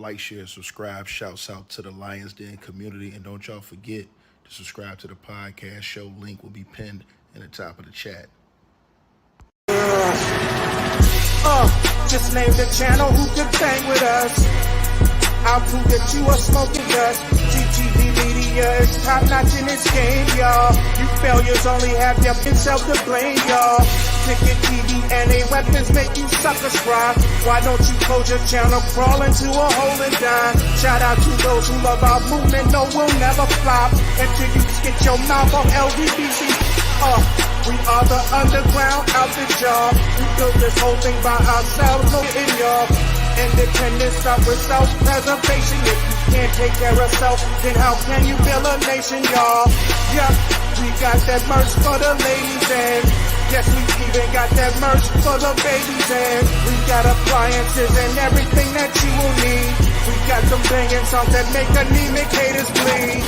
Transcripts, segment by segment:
Like, share, subscribe. Shouts out to the Lions Den community. And don't y'all forget to subscribe to the podcast show. Link will be pinned in the top of the chat. Just name the channel who could bang with us. I'll prove that you are smoking dust. GTV media is top notch in this game, y'all. You failures only have your self to blame, y'all. Cricket TV and a weapons make you suckers cry. Why don't you close your channel, crawl into a hole and die? Shout out to those who love our movement, no, we'll never flop. Until you get your mouth on LDBC. We are the underground outfit, y'all. We built this whole thing by ourselves, no in y'all. Independence start with self-preservation. If you can't take care of self, then how can you build a nation, y'all? Yep, we got that merch for the ladies and yes, we even got that merch for the babies and we got appliances and everything that you will need. We got some banging songs that make anemic haters bleed.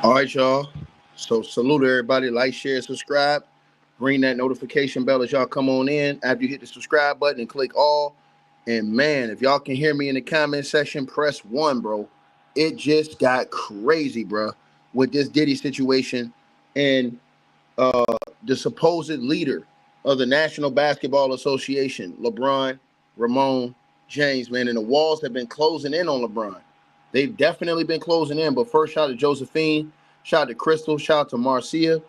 All right, y'all. So salute everybody. Like, share, subscribe. Ring that notification bell as y'all come on in. After you hit the subscribe button and click all. And man, if y'all can hear me in the comment section, press 1, bro. It just got crazy, bro, with this Diddy situation and the supposed leader of the National Basketball Association, LeBron James, man. And the walls have been closing in on LeBron. They've definitely been closing in. But first, shout out to Josephine. Shout out to Crystal. Shout out to Marcia.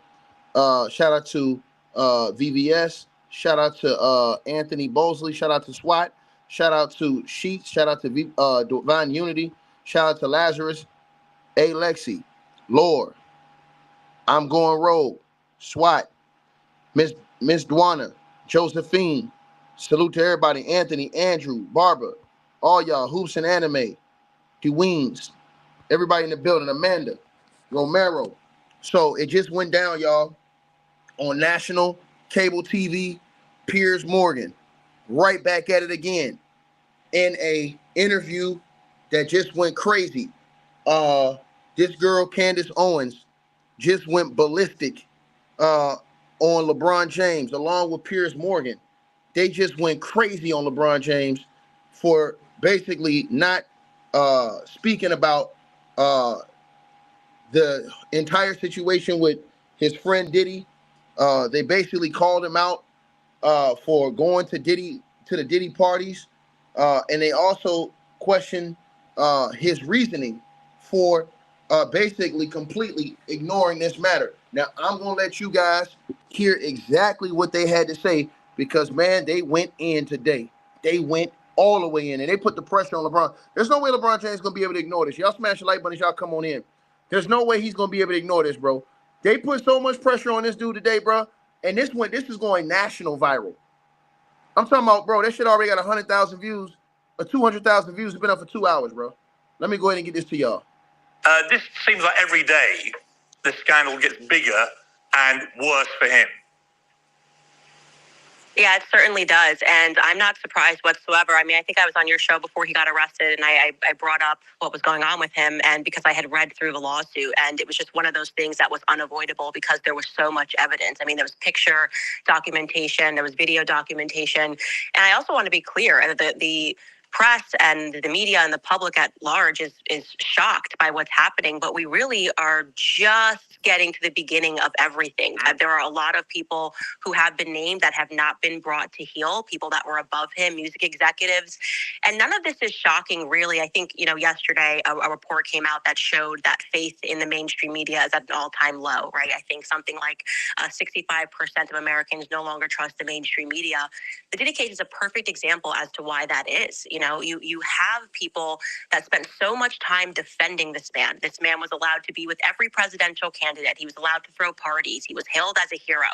Shout out to VVS. Shout out to Anthony Bosley. Shout out to SWAT. Shout out to Sheets. Shout out to Divine Unity. Shout out to Lazarus. A Lexi. Lore. I'm Going Rogue. SWAT. Miss Dwana. Josephine. Salute to everybody. Anthony, Andrew, Barbara. All y'all. Hoops and Anime. Weens, everybody in the building, Amanda, Romero. So it just went down, y'all, on national cable TV. Piers Morgan, right back at it again in a interview that just went crazy. This girl, Candace Owens, just went ballistic on LeBron James, along with Piers Morgan. They just went crazy on LeBron James for basically not speaking about the entire situation with his friend Diddy. They basically called him out for going to the Diddy parties, and they also questioned his reasoning for basically completely ignoring this matter. Now, I'm going to let you guys hear exactly what they had to say because, man, they went in today. They went all the way in, and they put the pressure on LeBron. There's no way LeBron James is going to be able to ignore this. Y'all smash the like button, y'all come on in. There's no way he's going to be able to ignore this, bro. They put so much pressure on this dude today, bro, and this is going national viral. I'm talking about, bro, that shit already got 100,000 views, or 200,000 views. It's been up for 2 hours, bro. Let me go ahead and get this to y'all. This seems like every day the scandal gets bigger and worse for him. Yeah, it certainly does. And I'm not surprised whatsoever. I mean, I think I was on your show before he got arrested and I brought up what was going on with him. And because I had read through the lawsuit and it was just one of those things that was unavoidable because there was so much evidence. I mean, there was picture documentation, there was video documentation. And I also want to be clear that the press and the media and the public at large is shocked by what's happening, but we really are just getting to the beginning of everything. There are a lot of people who have been named that have not been brought to heel, people that were above him, music executives, and none of this is shocking, really. I think, yesterday a report came out that showed that faith in the mainstream media is at an all-time low, right? I think something like 65% of Americans no longer trust the mainstream media. The Diddy case is a perfect example as to why that is. You have people that spent so much time defending this man. This man was allowed to be with every presidential candidate. He was allowed to throw parties. He was hailed as a hero.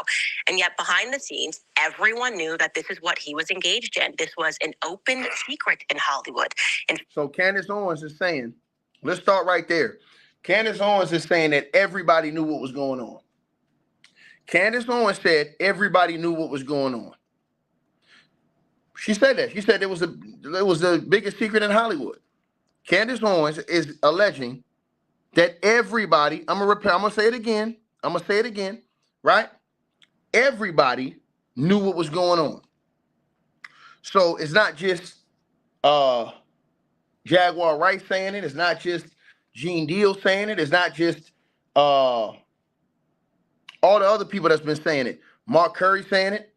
And yet behind the scenes, everyone knew that this is what he was engaged in. This was an open secret in Hollywood. And so Candace Owens is saying, let's start right there. Candace Owens is saying that everybody knew what was going on. Candace Owens said everybody knew what was going on. She said that. She said it was the biggest secret in Hollywood. Candace Owens is alleging that everybody, I'm gonna say it again. Right? Everybody knew what was going on. So it's not just Jaguar Wright saying it. It's not just Gene Deal saying it. It's not just all the other people that's been saying it. Mark Curry saying it.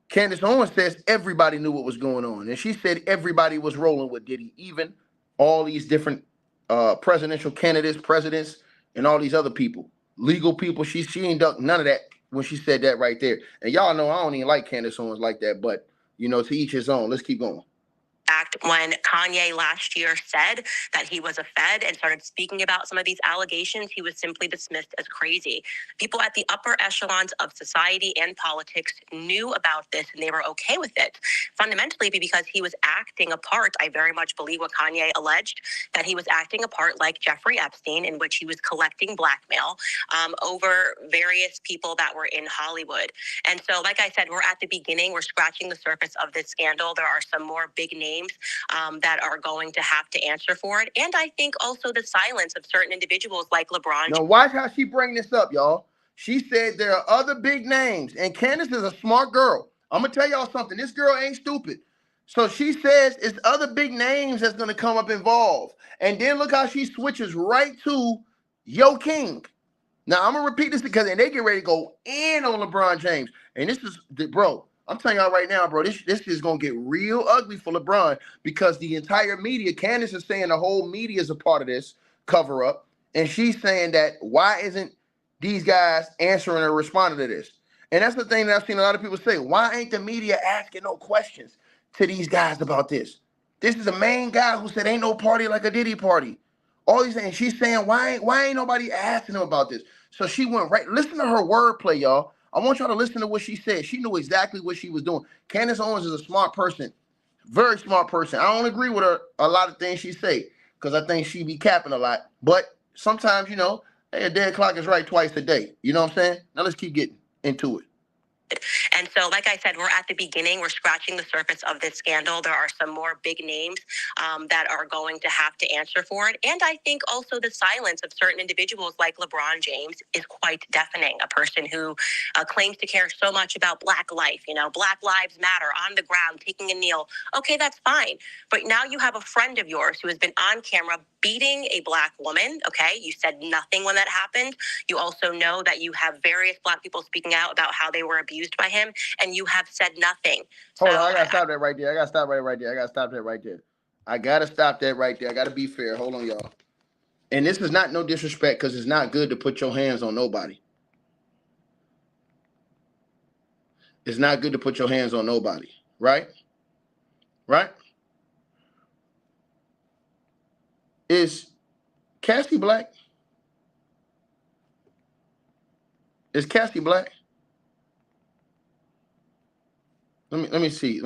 Candace Owens says everybody knew what was going on. And she said everybody was rolling with Diddy, even all these different presidential candidates, presidents, and all these other people. Legal people. She ain't done none of that when she said that right there. And y'all know I don't even like Candace Owens like that, but, you know, to each his own. Let's keep going. When Kanye last year said that he was a Fed and started speaking about some of these allegations, he was simply dismissed as crazy. People at the upper echelons of society and politics knew about this and they were okay with it. Fundamentally, because he was acting a part, I very much believe what Kanye alleged, that he was acting a part like Jeffrey Epstein, in which he was collecting blackmail over various people that were in Hollywood. And so, like I said, we're at the beginning. We're scratching the surface of this scandal. There are some more big names that are going to have to answer for it. And I think also the silence of certain individuals like LeBron. Now watch how she bring this up, y'all. She said there are other big names, and Candace is a smart girl. I'm going to tell y'all something. This girl ain't stupid. So she says it's other big names that's going to come up involved. And then look how she switches right to Yo King. Now, I'm going to repeat this because they get ready to go in on LeBron James. And this is, bro, I'm telling y'all right now, bro, this is going to get real ugly for LeBron because the entire media, Candace is saying the whole media is a part of this cover up. And she's saying that why isn't these guys answering or responding to this? And that's the thing that I've seen a lot of people say. Why ain't the media asking no questions to these guys about this? This is a main guy who said ain't no party like a Diddy party. All he's saying, she's saying, why ain't nobody asking him about this? So she went right. Listen to her wordplay, y'all. I want y'all to listen to what she said. She knew exactly what she was doing. Candace Owens is a smart person, very smart person. I don't agree with her a lot of things she say because I think she be capping a lot. But sometimes, you know, hey, a dead clock is right twice a day. You know what I'm saying? Now let's keep getting into it. And so, like I said, we're at the beginning. We're scratching the surface of this scandal. There are some more big names that are going to have to answer for it. And I think also the silence of certain individuals like LeBron James is quite deafening. A person who claims to care so much about Black life, you know, Black Lives Matter, on the ground, taking a kneel. Okay, that's fine. But now you have a friend of yours who has been on camera beating a Black woman. Okay, you said nothing when that happened. You also know that you have various Black people speaking out about how they were abused by him, and you have said nothing. Hold on, I gotta stop that right there. I gotta stop that right there. I gotta stop that right there. I gotta be fair. Hold on, y'all. And this is not no disrespect because it's not good to put your hands on nobody. It's not good to put your hands on nobody, right? Right? Is Cassie Black? Is Cassie Black? Let me see.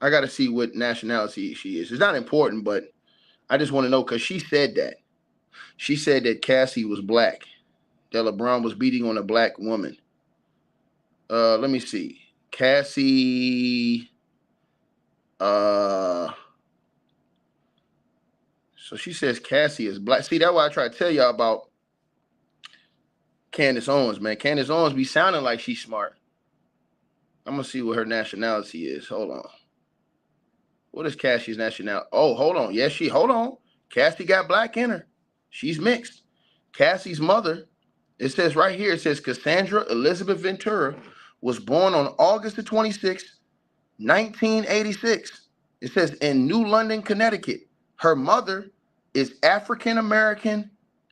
I gotta see what nationality she is. It's not important, but I just want to know because she said that. She said that Cassie was Black, that LeBron was beating on a Black woman. Let me see. Cassie. So she says Cassie is Black. See, that's why I try to tell y'all about Candace Owens, man. Candace Owens be sounding like she's smart. I'm going to see what her nationality is. Hold on. What is Cassie's nationality? Oh, hold on. Yes, hold on. Cassie got Black in her. She's mixed. Cassie's mother, it says right here, it says Cassandra Elizabeth Ventura was born on August the 26th, 1986. It says in New London, Connecticut. Her mother is African-American,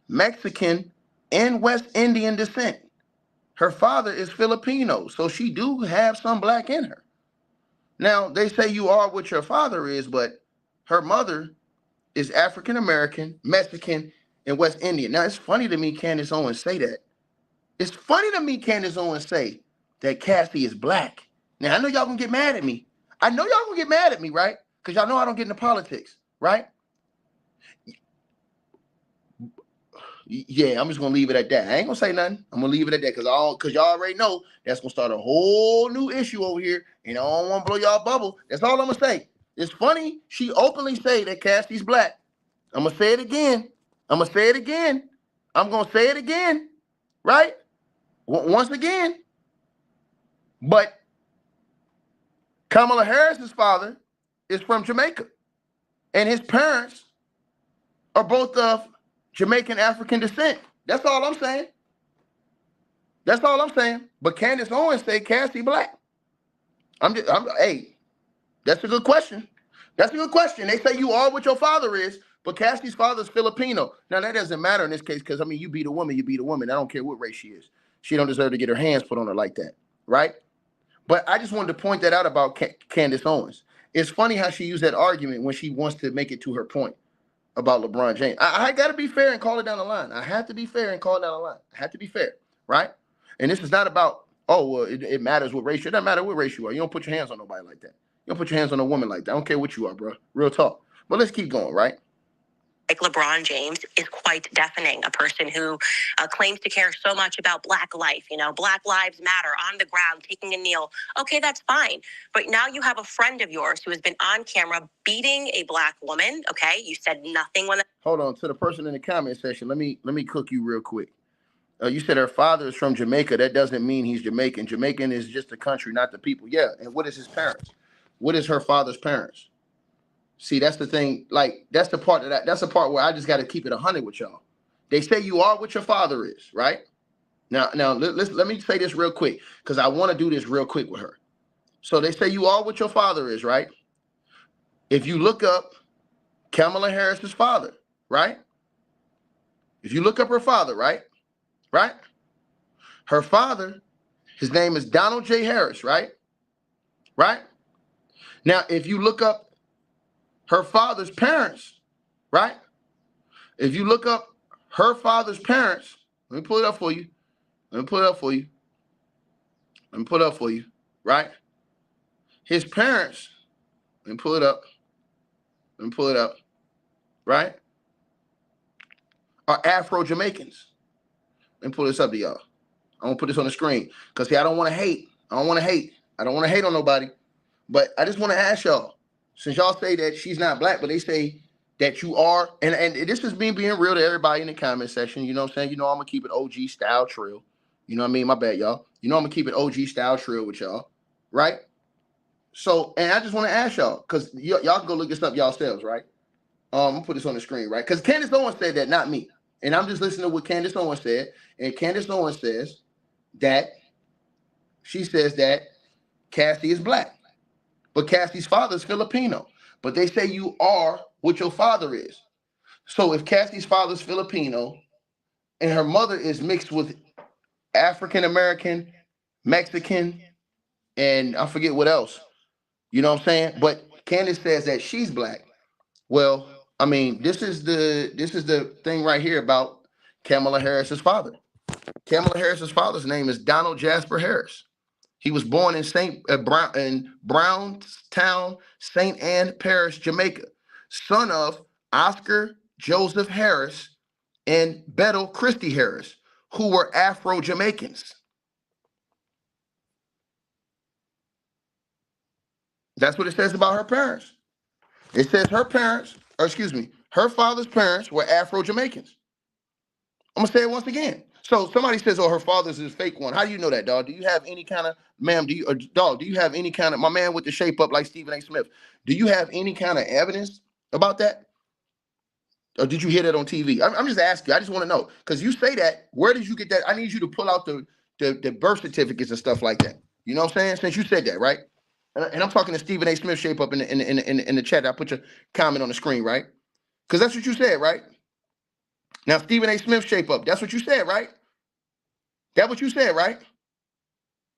Mexican, and West Indian descent. Her father is Filipino, so she do have some Black in her. Now, they say you are what your father is, but her mother is African-American, Mexican, and West Indian. Now, it's funny to me Candace Owens say that. It's funny to me Candace Owens say that Cassie is Black. Now, I know y'all gonna get mad at me. I know y'all gonna get mad at me, right? Because y'all know I don't get into politics, right? Yeah, I'm just gonna leave it at that. I ain't gonna say nothing. I'm gonna leave it at that because y'all already know that's gonna start a whole new issue over here, and I don't want to blow y'all bubble. That's all I'm gonna say. It's funny she openly say that Cassie's black. I'm gonna say it again. I'm gonna say it again. I'm gonna say it again. Right? Once again. But Kamala Harris's father is from Jamaica, and his parents are both of Jamaican African descent. That's all I'm saying. That's all I'm saying. But Candace Owens say Cassie black. Hey, that's a good question. That's a good question. They say you are what your father is, but Cassie's father's Filipino. Now that doesn't matter in this case because I mean you beat a woman, you beat a woman. I don't care what race she is. She don't deserve to get her hands put on her like that, right? But I just wanted to point that out about Candace Owens. It's funny how she used that argument when she wants to make it to her point about LeBron James. I got to be fair and call it down the line. I have to be fair and call it down the line. I have to be fair, right? And this is not about, oh, well, it matters what race. It doesn't matter what race you are. You don't put your hands on nobody like that. You don't put your hands on a woman like that. I don't care what you are, bro. Real talk. But let's keep going, right? Like LeBron James is quite deafening. A person who claims to care so much about Black life, Black Lives Matter, on the ground, taking a kneel. Okay, that's fine. But now you have a friend of yours who has been on camera beating a Black woman. Okay, you said nothing when. Hold on, to the person in the comment section. Let me cook you real quick. You said her father is from Jamaica. That doesn't mean he's Jamaican. Jamaican is just the country, not the people. Yeah, and what is his parents? What is her father's parents? See, that's the thing. Like, that's the part that's the part where I just got to keep it 100 with y'all. They say you are what your father is, right? Now, let me say this real quick because I want to do this real quick with her. So they say you are what your father is, right? If you look up Kamala Harris's father, right? If you look up her father, right? Right? Her father, his name is Donald J. Harris, right? Right? Now, if you look up her father's parents, right? If you look up her father's parents, let me pull it up for you. Let me pull it up for you. Let me pull it up for you, right? His parents, let me pull it up. Let me pull it up, right? Are Afro-Jamaicans. Let me pull this up to y'all. I'm going to put this on the screen because, see, I don't want to hate. I don't want to hate. I don't want to hate on nobody. But I just want to ask y'all, since y'all say that she's not black, but they say that you are, and this is me being real to everybody in the comment section, you know what I'm saying? You know I'm going to keep it OG style trill. You know what I mean? My bad, y'all. You know I'm going to keep it OG style trill with y'all, right? So, and I just want to ask y'all, because y'all can go look this up yourselves, right? I'm going to put this on the screen, right? Because Candace Owens said that, not me. And I'm just listening to what Candace Owens said. And Candace Owens says that, she says that Cassie is black. But Cassie's father is Filipino. But they say you are what your father is. So if Cassie's father is Filipino and her mother is mixed with African-American, Mexican, and I forget what else. You know what I'm saying? But Candace says that she's black. Well, I mean, this is the thing right here about Kamala Harris's father. Kamala Harris's father's name is Donald Jasper Harris. He was born in Brownstown, St. Anne Parish, Jamaica, son of Oscar Joseph Harris and Bettle Christie Harris, who were Afro-Jamaicans. That's what it says about her parents. It says her father's parents were Afro-Jamaicans. I'm gonna say it once again. So somebody says, "Oh, her father's is a fake one." How do you know that, dog? Do you have any kind of, ma'am? Do you have any kind of, my man with the shape up like Stephen A. Smith? Do you have any kind of evidence about that, or did you hear that on TV? I'm just asking. I just want to know because you say that. Where did you get that? I need you to pull out the birth certificates and stuff like that. You know what I'm saying? Since you said that, right? And I'm talking to Stephen A. Smith shape up in the chat. I put your comment on the screen, right? Because that's what you said, right? Now, Stephen A. Smith shape up. That's what you said, right? That's what you said, right?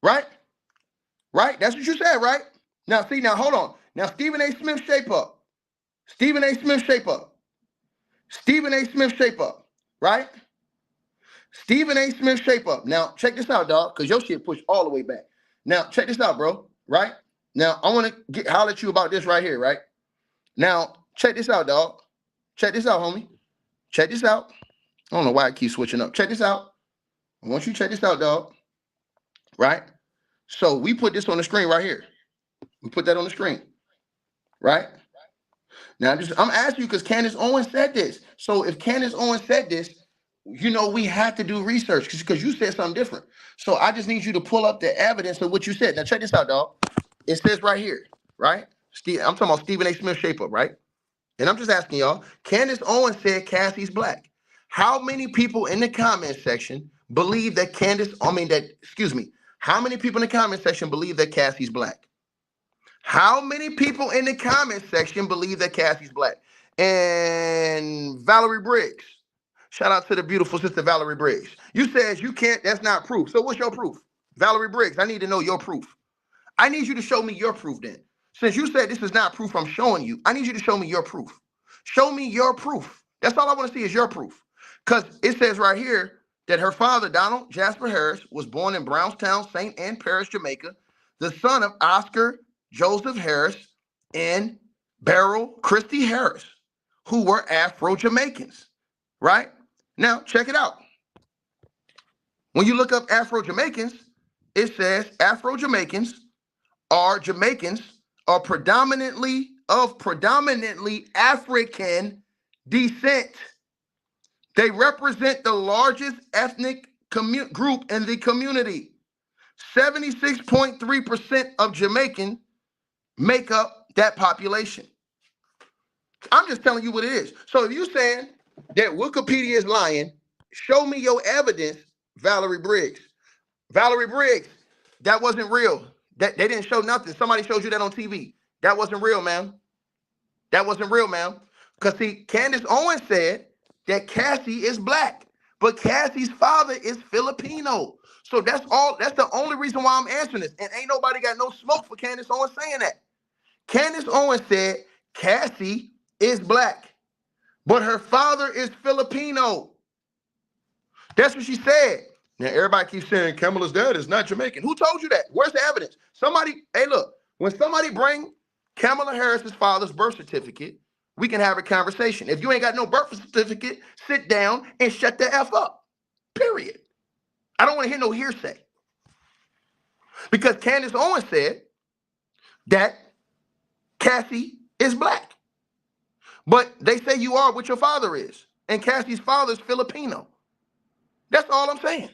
Right? Right? That's what you said, right? Now, see, now, hold on. Now, Stephen A. Smith shape up. Stephen A. Smith shape up. Stephen A. Smith shape up. Right? Stephen A. Smith shape up. Now, check this out, dog, because your shit pushed all the way back. Now, check this out, bro. Right? Now, I want to holler at you about this right here, right? Now, check this out, dog. Check this out, homie. Check this out. I don't know why I keep switching up. Check this out. I want you to check this out, dog. Right? So we put this on the screen right here. We put that on the screen. Right? Now, I'm asking you because Candace Owens said this. So if Candace Owens said this, you know, we have to do research because you said something different. So I just need you to pull up the evidence of what you said. Now, check this out, dog. It says right here, right? I'm talking about Stephen A. Smith Shape Up, right? And I'm just asking y'all, Candace Owens said Cassie's black. How many people in the comment section believe that how many people in the comment section believe that Cassie's black? How many people in the comment section believe that Cassie's black? And Valerie Briggs. Shout out to the beautiful sister Valerie Briggs. You said you can't, that's not proof. So what's your proof? Valerie Briggs, I need to know your proof. I need you to show me your proof then. Since you said this is not proof I'm showing you, I need you to show me your proof. Show me your proof. That's all I want to see is your proof. Because it says right here that her father, Donald Jasper Harris, was born in Brownstown, St. Ann Parish, Jamaica, the son of Oscar Joseph Harris and Beryl Christie Harris, who were Afro-Jamaicans, right? Now, check it out. When you look up Afro-Jamaicans, it says Afro-Jamaicans are predominantly African descent. They represent the largest ethnic group in the community. 76.3% of Jamaican make up that population. I'm just telling you what it is. So if you're saying that Wikipedia is lying, show me your evidence, Valerie Briggs. Valerie Briggs, that wasn't real. They didn't show nothing. Somebody showed you that on TV. That wasn't real, man. That wasn't real, man. Because see, Candace Owens said that Cassie is black, but Cassie's father is Filipino. So that's the only reason why I'm answering this. And ain't nobody got no smoke for Candace Owens saying that. Candace Owens said Cassie is black, but her father is Filipino. That's what she said. Now, everybody keeps saying Kamala's dad is not Jamaican. Who told you that? Where's the evidence? Hey, look, when somebody bring Kamala Harris's father's birth certificate, we can have a conversation. If you ain't got no birth certificate, sit down and shut the F up, period. I don't want to hear no hearsay. Because Candace Owens said that Cassie is black. But they say you are what your father is. And Cassie's father is Filipino. That's all I'm saying.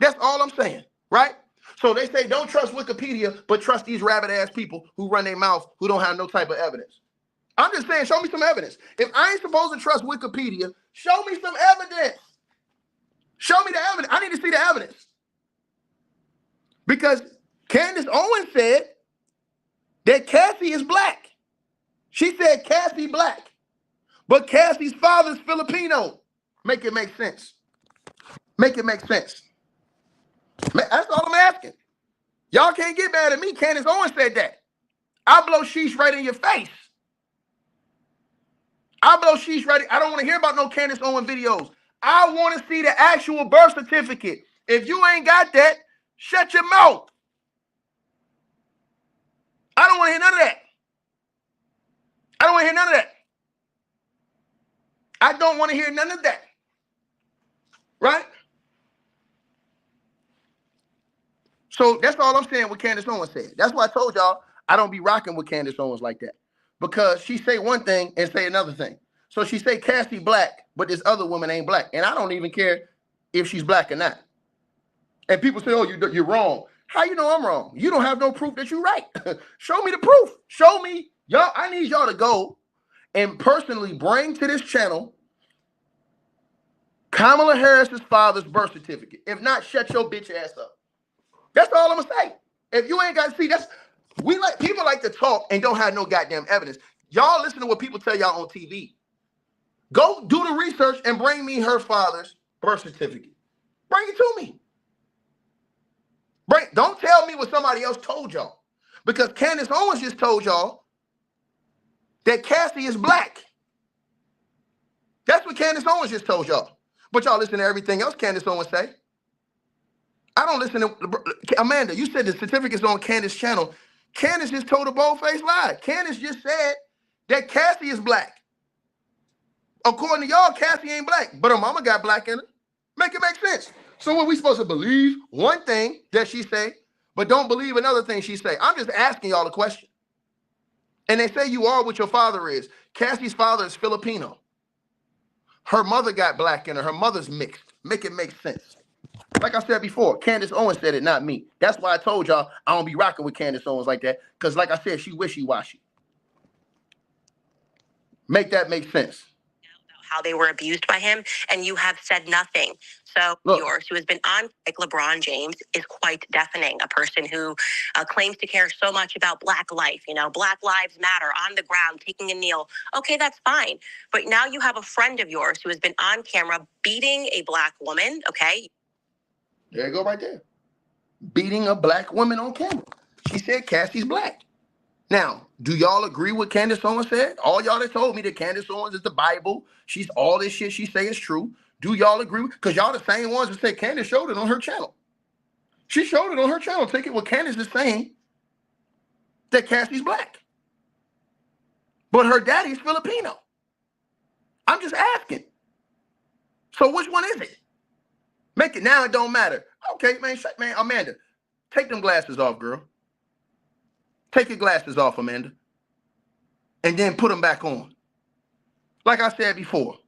That's all I'm saying, right? So they say don't trust Wikipedia, but trust these rabbit-ass people who run their mouth, who don't have no type of evidence. I'm just saying, show me some evidence. If I ain't supposed to trust Wikipedia, show me some evidence. Show me the evidence. I need to see the evidence. Because Candace Owens said that Cassie is black. She said Cassie black, but Cassie's father's Filipino. Make it make sense. Make it make sense. That's all I'm asking. Y'all can't get mad at me. Candace Owens said that. I'll blow sheesh right in your face. I'll blow sheesh right. I don't want to hear about no Candace Owens videos. I want to see the actual birth certificate. If you ain't got that, shut your mouth. I don't want to hear none of that. I don't want to hear none of that. I don't want to hear none of that. Right? So that's all I'm saying what Candace Owens said. That's why I told y'all I don't be rocking with Candace Owens like that. Because she say one thing and say another thing. So she say Cassie black, but this other woman ain't black. And I don't even care if she's black or not. And people say, oh, you're wrong. How you know I'm wrong? You don't have no proof that you're right. Show me the proof. Show me. Y'all, I need y'all to go and personally bring to this channel Kamala Harris's father's birth certificate. If not, shut your bitch ass up. That's all I'm gonna say. If you ain't got to see, people like to talk and don't have no goddamn evidence. Y'all listen to what people tell y'all on TV. Go do the research and bring me her father's birth certificate. Bring it to me. Don't tell me what somebody else told y'all. Because Candace Owens just told y'all that Cassie is black. That's what Candace Owens just told y'all. But y'all listen to everything else Candace Owens say. I don't listen to Amanda. You said the certificate's on Candace's channel. Candace just told a bold-faced lie. Candace just said that Cassie is black. According to y'all, Cassie ain't black, but her mama got black in her. Make it make sense. So when we supposed to believe one thing that she say, but don't believe another thing she say? I'm just asking y'all a question. And they say you are what your father is. Cassie's father is Filipino. Her mother got black in her. Her mother's mixed. Make it make sense. Like I said before, Candace Owens said it, not me. That's why I told y'all I don't be rocking with Candace Owens like that. Because like I said, she wishy-washy. Make that make sense. How they were abused by him, and you have said nothing. So Look, yours, who has been on like LeBron James, is quite deafening. A person who claims to care so much about Black life, Black Lives Matter, on the ground, taking a kneel. Okay, that's fine. But now you have a friend of yours who has been on camera beating a Black woman, okay? there you go right there. Beating a black woman on camera. She said Cassie's black. Now, do y'all agree with Candace Owens said? All y'all that told me that Candace Owens is the Bible, she's all this shit she say is true. Do y'all agree? Because y'all the same ones that say Candace showed it on her channel. She showed it on her channel. Take it what Candace is saying, that Cassie's black. But her daddy's Filipino. I'm just asking. So which one is it? Make it now, it don't matter. Okay, man, Amanda, take them glasses off, girl. Take your glasses off, Amanda. And then put them back on. Like I said before,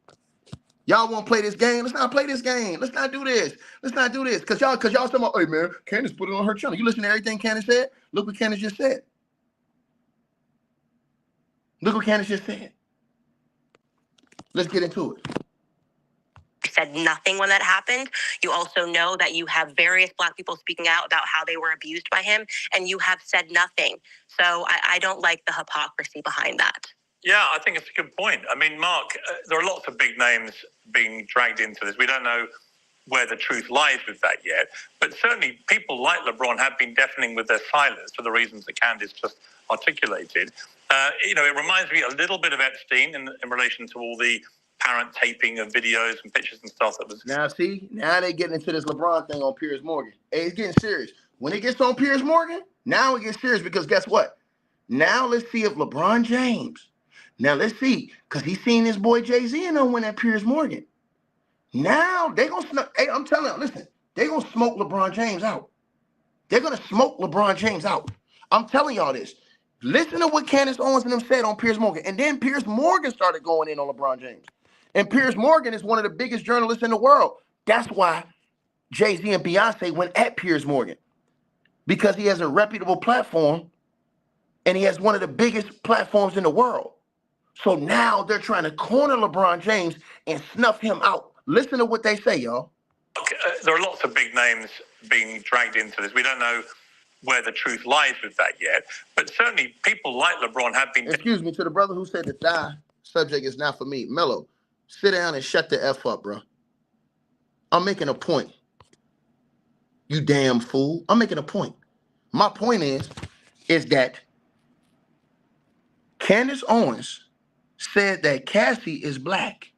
y'all want to play this game? Let's not play this game. Let's not do this. Let's not do this. Because y'all talking about, hey, man, Candace put it on her channel. You listen to everything Candace said? Look what Candace just said. Look what Candace just said. Let's get into it. Said nothing when that happened. You also know that you have various Black people speaking out about how they were abused by him, and you have said nothing. So I don't like the hypocrisy behind that. Yeah, I think it's a good point. I mean, Mark, there are lots of big names being dragged into this. We don't know where the truth lies with that yet, but certainly people like LeBron have been deafening with their silence for the reasons that Candace just articulated. It reminds me a little bit of Epstein in relation to all the apparent taping of videos and pictures and stuff that was... Now, see, now they getting into this LeBron thing on Piers Morgan. Hey, it's getting serious. When it gets on Piers Morgan, now it gets serious because guess what? Now let's see if LeBron James... Now let's see, because he's seen his boy Jay-Z and them win at Piers Morgan. Now they gonna smoke. Hey, I'm telling you, listen, they gonna smoke LeBron James out. They're gonna smoke LeBron James out. I'm telling y'all this. Listen to what Candace Owens and them said on Piers Morgan. And then Piers Morgan started going in on LeBron James. And Piers Morgan is one of the biggest journalists in the world. That's why Jay-Z and Beyonce went at Piers Morgan. Because he has a reputable platform and he has one of the biggest platforms in the world. So now they're trying to corner LeBron James and snuff him out. Listen to what they say, y'all. There are lots of big names being dragged into this. We don't know where the truth lies with that yet, but certainly people like LeBron have been... Excuse me, to the brother who said that subject is not for me. Mello, sit down and shut the F up, bro. I'm making a point. You damn fool. I'm making a point. My point is that Candace Owens said that Cassie is black.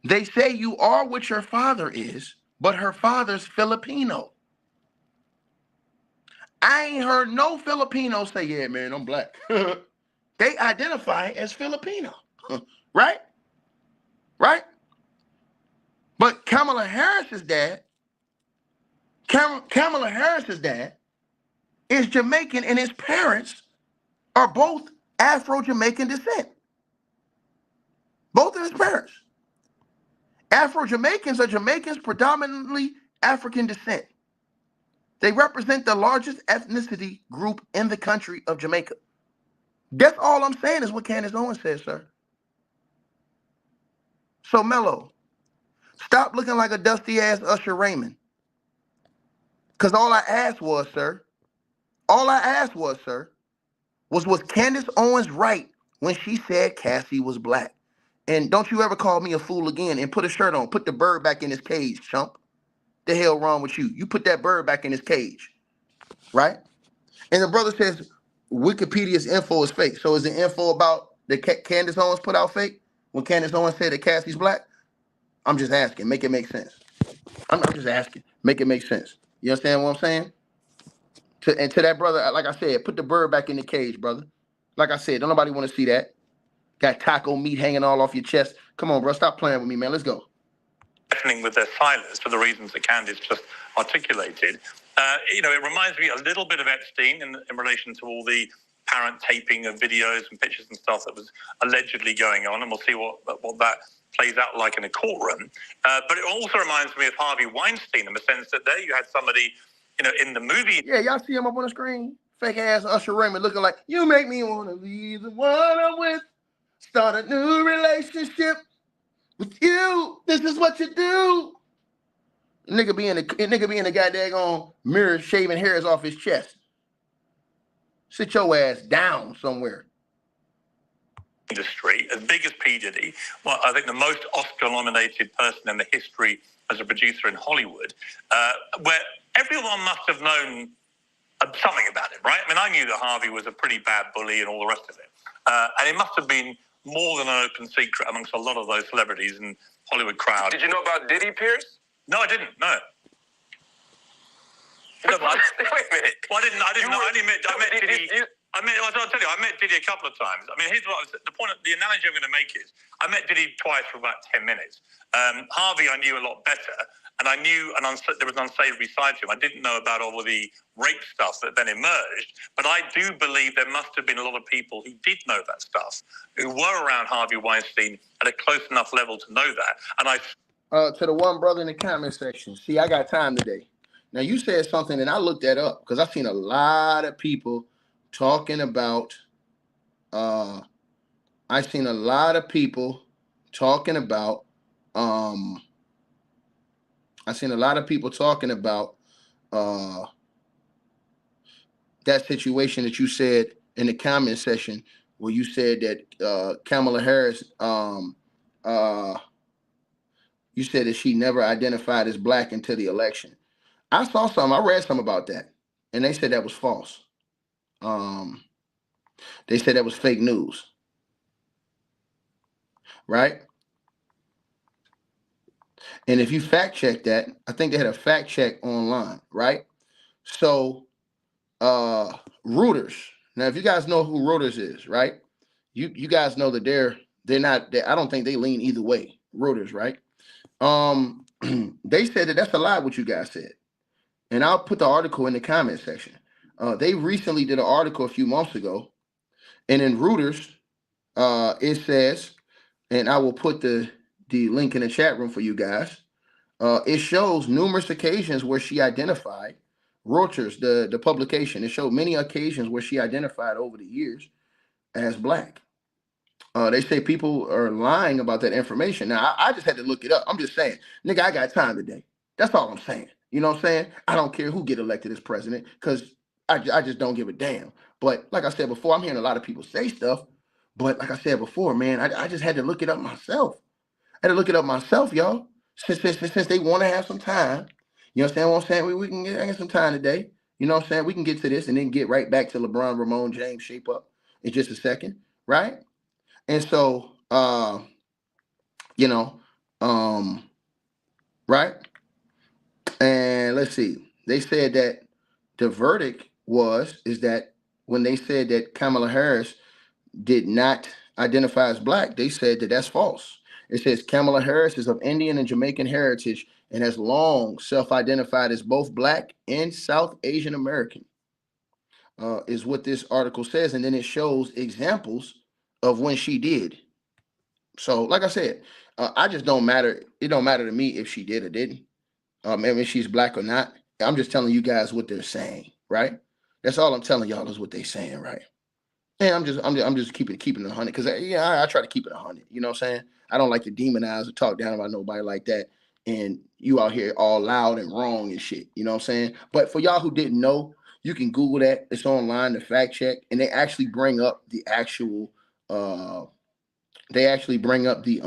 They say you are what your father is, but her father's Filipino. I ain't heard no Filipino say, yeah, man, I'm black. They identify as Filipino, right? Right? But Kamala Harris's dad is Jamaican, and his parents are both Afro-Jamaican descent. Both of his parents. Afro-Jamaicans are Jamaicans predominantly African descent. They represent the largest ethnicity group in the country of Jamaica. That's all I'm saying is what Candace Owens says, sir. So, Mello, stop looking like a dusty-ass Usher Raymond. Because all I asked was, sir, was Candace Owens right when she said Cassie was black? And don't you ever call me a fool again and put a shirt on. Put the bird back in his cage, chump. The hell wrong with you? You put that bird back in his cage, right? And the brother says Wikipedia's info is fake. So is the info about that Candace Owens put out fake? When Candace Owens said that Cassie's black? I'm just asking. Make it make sense. I'm just asking. Make it make sense. You understand what I'm saying? To that brother, like I said, put the bird back in the cage, brother. Like I said, don't nobody want to see that. Got taco meat hanging all off your chest. Come on, bro. Stop playing with me, man. Let's go. Deafening with their silence for the reasons that Candace just articulated. It reminds me a little bit of Epstein in relation to all the apparent taping of videos and pictures and stuff that was allegedly going on, and we'll see what that plays out like in a courtroom. But it also reminds me of Harvey Weinstein in the sense that there you had somebody, in the movie. Yeah, y'all see him up on the screen? Fake ass Usher Raymond looking like, you make me want to be the one I'm with. Start a new relationship with you. This is what you do. Nigga be in the goddamn mirror shaving hairs off his chest. Sit your ass down somewhere. Industry, as big as P. Diddy, well, I think the most Oscar-nominated person in the history as a producer in Hollywood, where everyone must have known something about him, right? I mean, I knew that Harvey was a pretty bad bully and all the rest of it. And it must have been more than an open secret amongst a lot of those celebrities and Hollywood crowd. Did you know about Diddy, Piers? No, I didn't. No. Wait a minute. Well, I didn't know. I met Diddy. I'll tell you, I met Diddy a couple of times. I mean, here's the analogy I'm going to make is, I met Diddy twice for about 10 minutes. Harvey, I knew a lot better, and I knew there was an unsavory side to him. I didn't know about all of the rape stuff that then emerged, but I do believe there must have been a lot of people who did know that stuff, who were around Harvey Weinstein at a close enough level to know that. And to the one brother in the comment section, see, I got time today. Now, you said something, and I looked that up, because I've seen a lot of people talking about, I seen a lot of people talking about, that situation that you said in the comment section, where you said that Kamala Harris, you said that she never identified as black until the election. I read something about that, and they said that was false. They said that was fake news, right? And if you fact check that, I think they had a fact check online, right? So, Reuters. Now, if you guys know who Reuters is, right? You guys know that they're not. I don't think they lean either way. Reuters, right? They said that that's a lie what you guys said, and I'll put the article in the comment section. They recently did an article a few months ago, and in Reuters, it says, and I will put the link in the chat room for you guys. It shows numerous occasions where she identified, Reuters, the publication, it showed many occasions where she identified over the years as black. They say people are lying about that information. Now, I just had to look it up. I'm just saying, nigga, I got time today. That's all I'm saying. You know what I'm saying? I don't care who get elected as president, because I just don't give a damn. But like I said before, I'm hearing a lot of people say stuff. But like I said before, man, I just had to look it up myself. I had to look it up myself, y'all. Since they want to have some time. You understand what I'm saying? We can get some time today. You know what I'm saying? We can get to this and then get right back to LeBron James shape up in just a second, right? And so, right? And let's see. They said that the verdict is that when they said that Kamala Harris did not identify as black, they said that that's false. It says Kamala Harris is of Indian and Jamaican heritage and has long self-identified as both black and South Asian American, is what this article says. And then it shows examples of when she did. So, like I said, I just don't matter. It don't matter to me if she did or didn't. Maybe she's black or not. I'm just telling you guys what they're saying, right? That's all I'm telling y'all is what they're saying, right? And I'm just keeping it 100, because I try to keep it 100. You know what I'm saying? I don't like to demonize or talk down about nobody like that. And you out here all loud and wrong and shit. You know what I'm saying? But for y'all who didn't know, you can Google that. It's online, the fact check, and they actually bring up the actual. They actually bring up the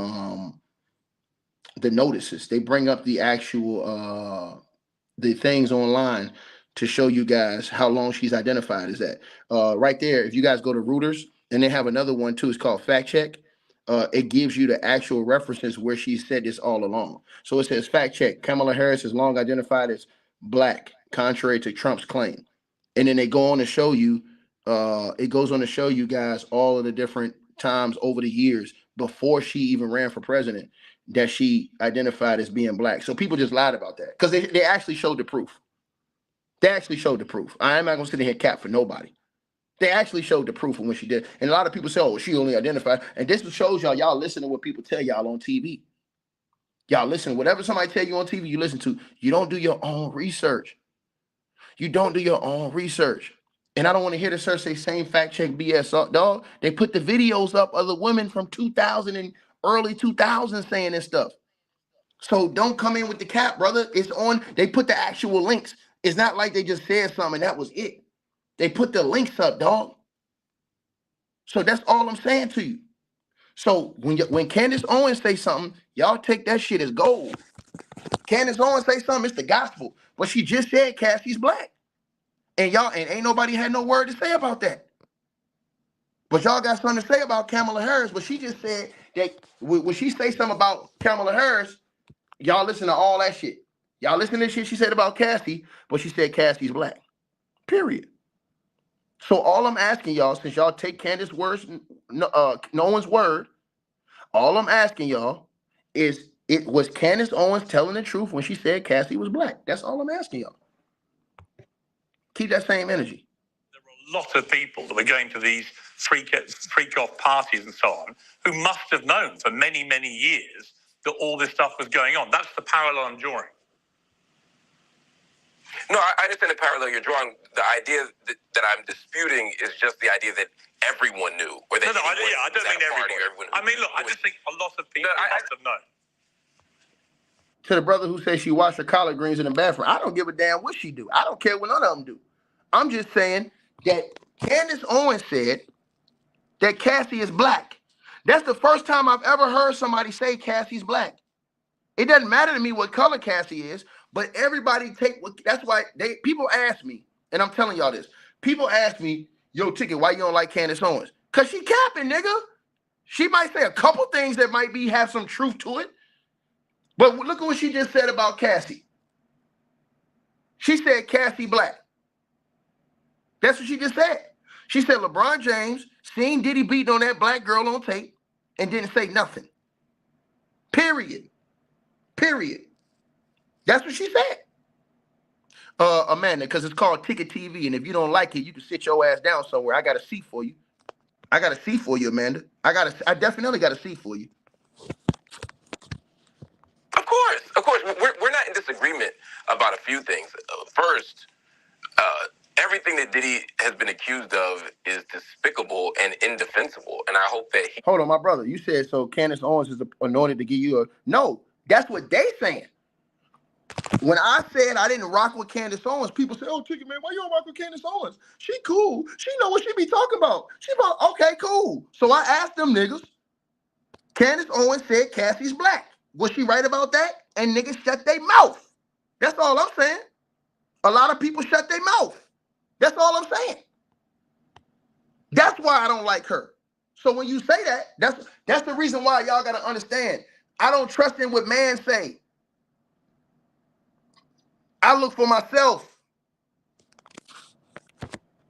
notices. They bring up the actual the things online to show you guys how long she's identified as that. Right there, if you guys go to Reuters, and they have another one too, it's called Fact Check. It gives you the actual references where she said this all along. So it says, fact check, Kamala Harris is long identified as black, contrary to Trump's claim. And then they go on to show you, it goes on to show you guys all of the different times over the years before she even ran for president that she identified as being black. So people just lied about that because they actually showed the proof. They actually showed the proof. I'm not going to sit here and cap for nobody. They actually showed the proof of when she did. And a lot of people say, oh, she only identified. And this shows y'all listen to what people tell y'all on TV. Y'all listen, whatever somebody tell you on TV, you listen to. You don't do your own research. You don't do your own research. And I don't want to hear the search say same fact check BS up, dog. They put the videos up of the women from 2000 and early 2000s saying this stuff. So don't come in with the cap, brother. It's on. They put the actual links. It's not like they just said something and that was it. They put the links up, dog. So that's all I'm saying to you. So when Candace Owens say something, y'all take that shit as gold. Candace Owens say something, it's the gospel. But she just said Cassie's black. And y'all, and ain't nobody had no word to say about that. But y'all got something to say about Kamala Harris. But she just said that when she say something about Kamala Harris, y'all listen to all that shit. Y'all listen to shit she said about Cassie, but she said Cassie's black. Period. So all I'm asking y'all, since y'all take Candace's words, no one's word, all I'm asking y'all is, it was Candace Owens telling the truth when she said Cassie was black? That's all I'm asking y'all. Keep that same energy. There were a lot of people that were going to these freak-off parties and so on who must have known for many, many years that all this stuff was going on. That's the parallel I'm drawing. No, I understand the parallel you're drawing. The idea that I'm disputing is just the idea that everyone knew. Or that I don't mean everyone. I mean, look, I just think a lot of people must have known. To the brother who says she washed her collard greens in the bathroom, I don't give a damn what she do. I don't care what none of them do. I'm just saying that Candace Owens said that Cassie is black. That's the first time I've ever heard somebody say Cassie's black. It doesn't matter to me what color Cassie is, but everybody that's why people ask me, and I'm telling y'all this. People ask me, yo, Ticket, why you don't like Candace Owens? Because she capping, nigga. She might say a couple things that might have some truth to it. But look at what she just said about Cassie. She said Cassie black. That's what she just said. She said LeBron James seen Diddy beating on that black girl on tape and didn't say nothing. Period. Period. That's what she said. Amanda, because it's called Ticket TV, and if you don't like it, you can sit your ass down somewhere. I got a seat for you. I got a seat for you, Amanda. I definitely got a seat for you. Of course. We're not in disagreement about a few things. First, everything that Diddy has been accused of is despicable and indefensible, and I hope that he... Hold on, my brother. You said so Candace Owens is anointed to give you a... No, that's what they saying. When I said I didn't rock with Candace Owens, people say, oh, Ticket, man, why you don't rock with Candace Owens? She cool. She know what she be talking about. Okay, cool. So I asked them niggas. Candace Owens said Cassie's black. Was she right about that? And niggas shut their mouth. That's all I'm saying. A lot of people shut their mouth. That's all I'm saying. That's why I don't like her. So when you say that, that's the reason why y'all got to understand. I don't trust in what man say. I look for myself.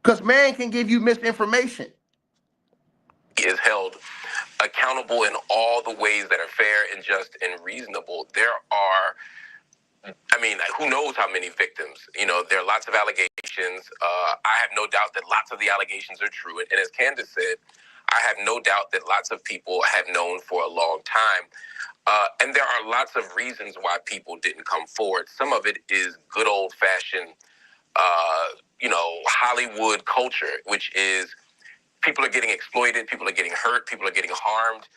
Because man can give you misinformation. He is held accountable in all the ways that are fair and just and reasonable. There are, who knows how many victims? There are lots of allegations. I have no doubt that lots of the allegations are true. And as Candace said, I have no doubt that lots of people have known for a long time. And there are lots of reasons why people didn't come forward. Some of it is good old-fashioned, Hollywood culture, which is people are getting exploited, people are getting hurt, people are getting harmed.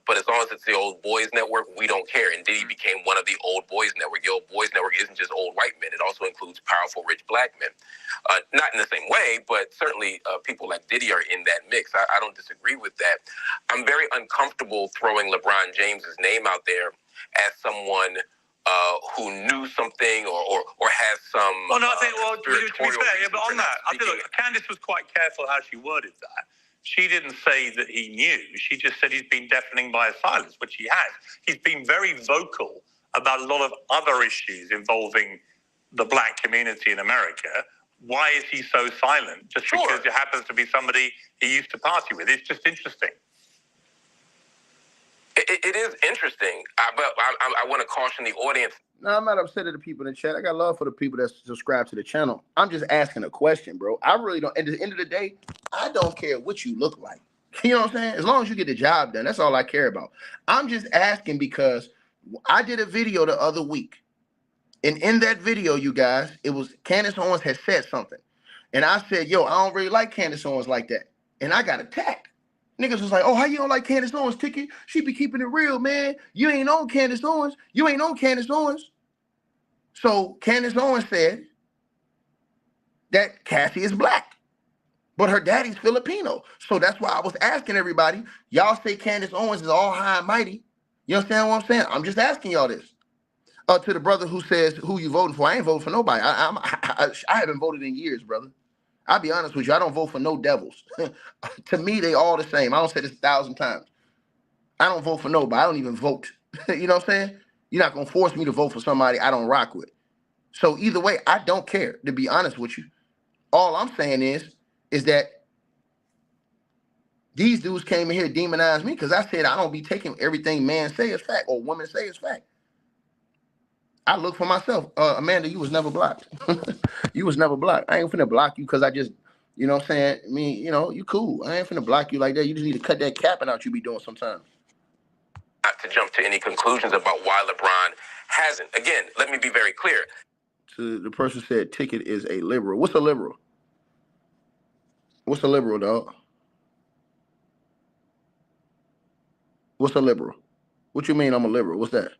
But as long as it's the old boys network, we don't care. And Diddy became one of the old boys network. The old boys network isn't just old white men. It also includes powerful, rich black men. Not in the same way, but certainly people like Diddy are in that mix. I don't disagree with that. I'm very uncomfortable throwing LeBron James's name out there as someone who knew something or has some Well, no, I think, to be spiritual fair, but on that, I speaking. feel like Candace was quite careful how she worded that. She didn't say that he knew. She just said he's been deafening by his silence, which he has. He's been very vocal about a lot of other issues involving the black community in America, why is he so silent? Just Sure. because it happens to be somebody he used to party with. It's just interesting. It is interesting, but I want to caution the audience. No, I'm not upset at the people in the chat. I got love for the people that subscribe to the channel. I'm just asking a question, bro. I really don't. At the end of the day, I don't care what you look like. You know what I'm saying? As long as you get the job done, that's all I care about. I'm just asking because I did a video the other week. And in that video, you guys, it was Candace Owens had said something. And I said, yo, I don't really like Candace Owens like that. And I got attacked. Niggas was like, oh, how you don't like Candace Owens, Ticket? She be keeping it real, man. You ain't on Candace Owens. You ain't on Candace Owens. So Candace Owens said that Cassie is black, but her daddy's Filipino. So that's why I was asking everybody, y'all say Candace Owens is all high and mighty. You understand what I'm saying? I'm just asking y'all this. To the brother who says who you voting for, I ain't voting for nobody. I haven't voted in years, brother. I'll be honest with you. I don't vote for no devils. To me, they all the same. I don't say this 1,000 times. I don't vote for nobody. I don't even vote. You know what I'm saying? You're not going to force me to vote for somebody I don't rock with. So either way, I don't care, to be honest with you. All I'm saying is that these dudes came in here to demonize me because I said I don't be taking everything man say as fact or woman say as fact. I look for myself. Amanda, you was never blocked. You was never blocked. I ain't finna block you because I just, you know what I'm saying? I mean, you know, you cool. I ain't finna block you like that. You just need to cut that capping out you be doing sometimes. Not to jump to any conclusions about why LeBron hasn't. Again, let me be very clear. So the person said Ticket is a liberal. What's a liberal? What's a liberal, dog? What's a liberal? What you mean I'm a liberal? What's that?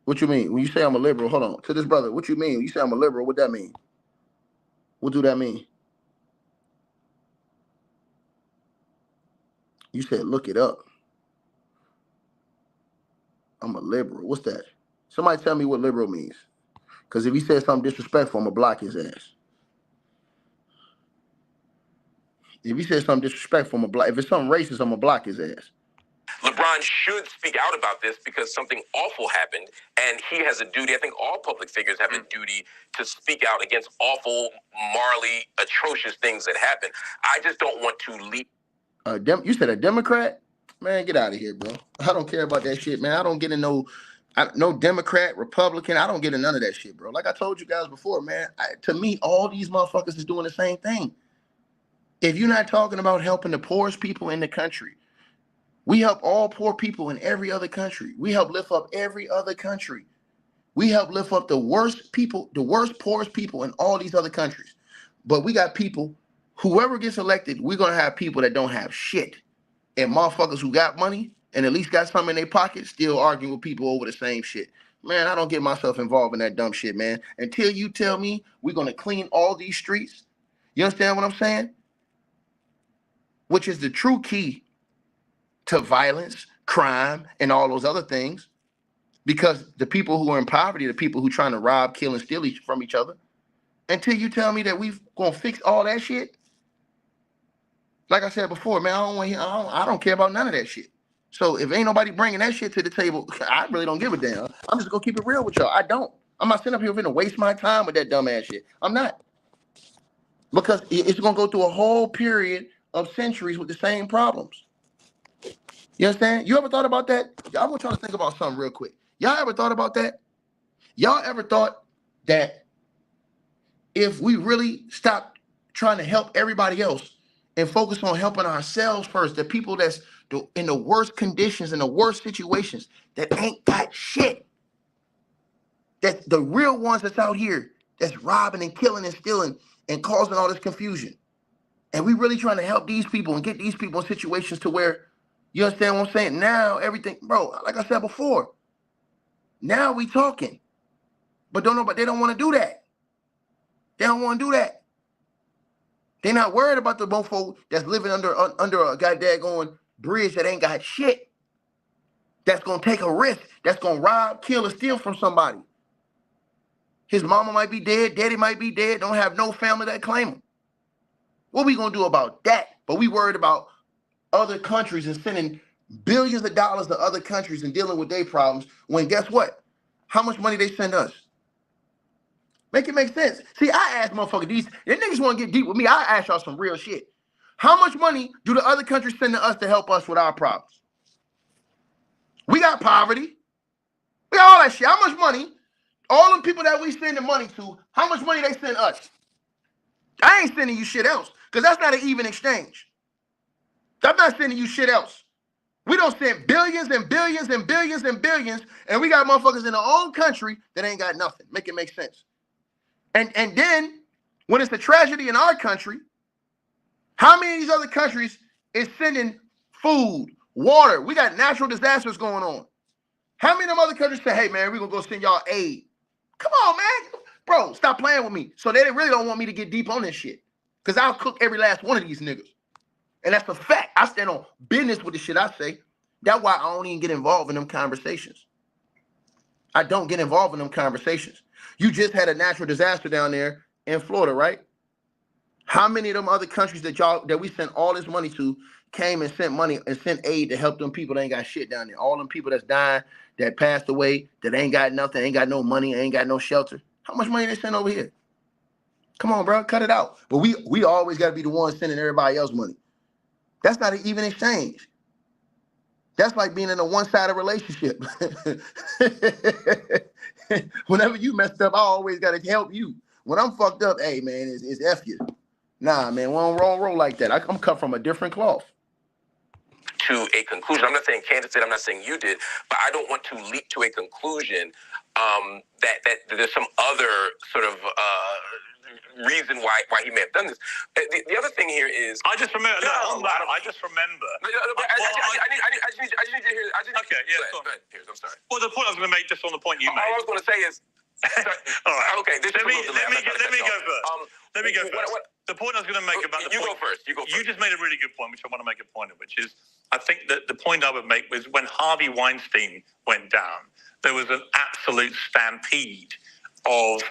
What you mean? When you say I'm a liberal, hold on. To this brother, what you mean? When you say I'm a liberal, what that mean? What do that mean? You said look it up. I'm a liberal. What's that? Somebody tell me what liberal means. Because if he says something disrespectful, I'm going to block his ass. If he says something disrespectful, I'm going to block. If it's something racist, I'm going to block his ass. LeBron should speak out about this because something awful happened, and he has a duty. I think all public figures have a duty to speak out against awful, morally atrocious things that happen. I just don't want to lead. You said a Democrat? Man, get out of here, bro. I don't care about that shit, man. I don't get in no Democrat, Republican. I don't get in none of that shit, bro. Like I told you guys before, man, to me, all these motherfuckers is doing the same thing. If you're not talking about helping the poorest people in the country, we help all poor people in every other country. We help lift up every other country. We help lift up the worst people, the worst, poorest people in all these other countries. But we got people, whoever gets elected, we're going to have people that don't have shit. And motherfuckers who got money and at least got something in their pocket still arguing with people over the same shit. Man, I don't get myself involved in that dumb shit, man. Until you tell me we're going to clean all these streets. You understand what I'm saying? Which is the true key to violence, crime, and all those other things. Because the people who are in poverty, the people who are trying to rob, kill, and steal from each other. Until you tell me that we're going to fix all that shit. Like I said before, man, I don't care about none of that shit. So if ain't nobody bringing that shit to the table, I really don't give a damn. I'm just going to keep it real with y'all. I don't. I'm not sitting up here finna waste my time with that dumb ass shit. I'm not. Because it's going to go through a whole period of centuries with the same problems. You understand? You ever thought about that? I want y'all to think about something real quick. Y'all ever thought about that? Y'all ever thought that if we really stopped trying to help everybody else and focus on helping ourselves first, the people that's in the worst conditions, in the worst situations, that ain't got shit, that the real ones that's out here that's robbing and killing and stealing and causing all this confusion, and we really trying to help these people and get these people in situations to where, you understand what I'm saying? Now everything, bro, like I said before, now we talking, but they don't want to do that. They don't want to do that. They're not worried about the mofo that's living under a goddamn bridge that ain't got shit. That's gonna take a risk. That's gonna rob, kill, or steal from somebody. His mama might be dead, daddy might be dead, don't have no family that claim him. What we gonna do about that? But we worried about other countries and sending billions of dollars to other countries and dealing with their problems when guess what? How much money they send us? Make it make sense. See, I ask motherfuckers, these niggas want to get deep with me. I ask y'all some real shit. How much money do the other countries send to us to help us with our problems? We got poverty. We got all that shit. How much money? All them people that we send the money to, how much money they send us? I ain't sending you shit else, because that's not an even exchange. I'm not sending you shit else. We don't send billions and billions and billions and billions, and we got motherfuckers in our own country that ain't got nothing. Make it make sense. And then, when it's a tragedy in our country, how many of these other countries is sending food, water? We got natural disasters going on. How many of them other countries say, hey, man, we're going to go send y'all aid? Come on, man. Bro, stop playing with me. So they really don't want me to get deep on this shit, because I'll cook every last one of these niggas. And that's a fact. I stand on business with the shit I say. That's why I don't even get involved in them conversations. I don't get involved in them conversations. You just had a natural disaster down there in Florida, right? How many of them other countries that we sent all this money to came and sent money and sent aid to help them people that ain't got shit down there? All them people that's dying, that passed away, that ain't got nothing, ain't got no money, ain't got no shelter. How much money they send over here? Come on, bro, cut it out. But we always got to be the ones sending everybody else money. That's not an even exchange. That's like being in a one-sided relationship. Whenever you messed up, I always got to help you. When I'm fucked up, hey, man, it's F you. Nah, man, we don't roll like that. I'm cut from a different cloth. To a conclusion. I'm not saying Candace did, I'm not saying you did, but I don't want to leap to a conclusion that there's some other sort of reason why he may have done this. The other thing here is I just remember. I just remember. I just need to hear. Okay, yeah, go ahead, Piers, I'm sorry. Well, the point I was going to make, just on the point you made. All I was going to say is. All right. Okay. Let me go first. Let me go first. The point I was going to make about the you point, go first. You just made a really good point, which I want to make a point of, which is I think that the point I would make was when Harvey Weinstein went down, there was an absolute stampede of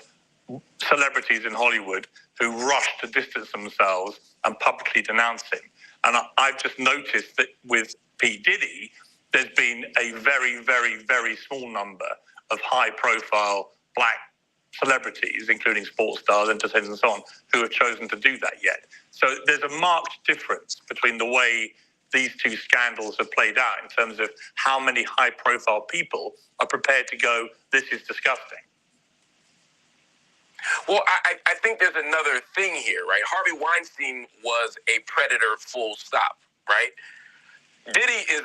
celebrities in Hollywood who rushed to distance themselves and publicly denounce him. And I've just noticed that with P. Diddy, there's been a very, very, very small number of high-profile black celebrities, including sports stars, entertainers, and so on, who have chosen to do that yet. So there's a marked difference between the way these two scandals have played out in terms of how many high-profile people are prepared to go, this is disgusting. Well, I think there's another thing here, right? Harvey Weinstein was a predator, full stop, right? Diddy is,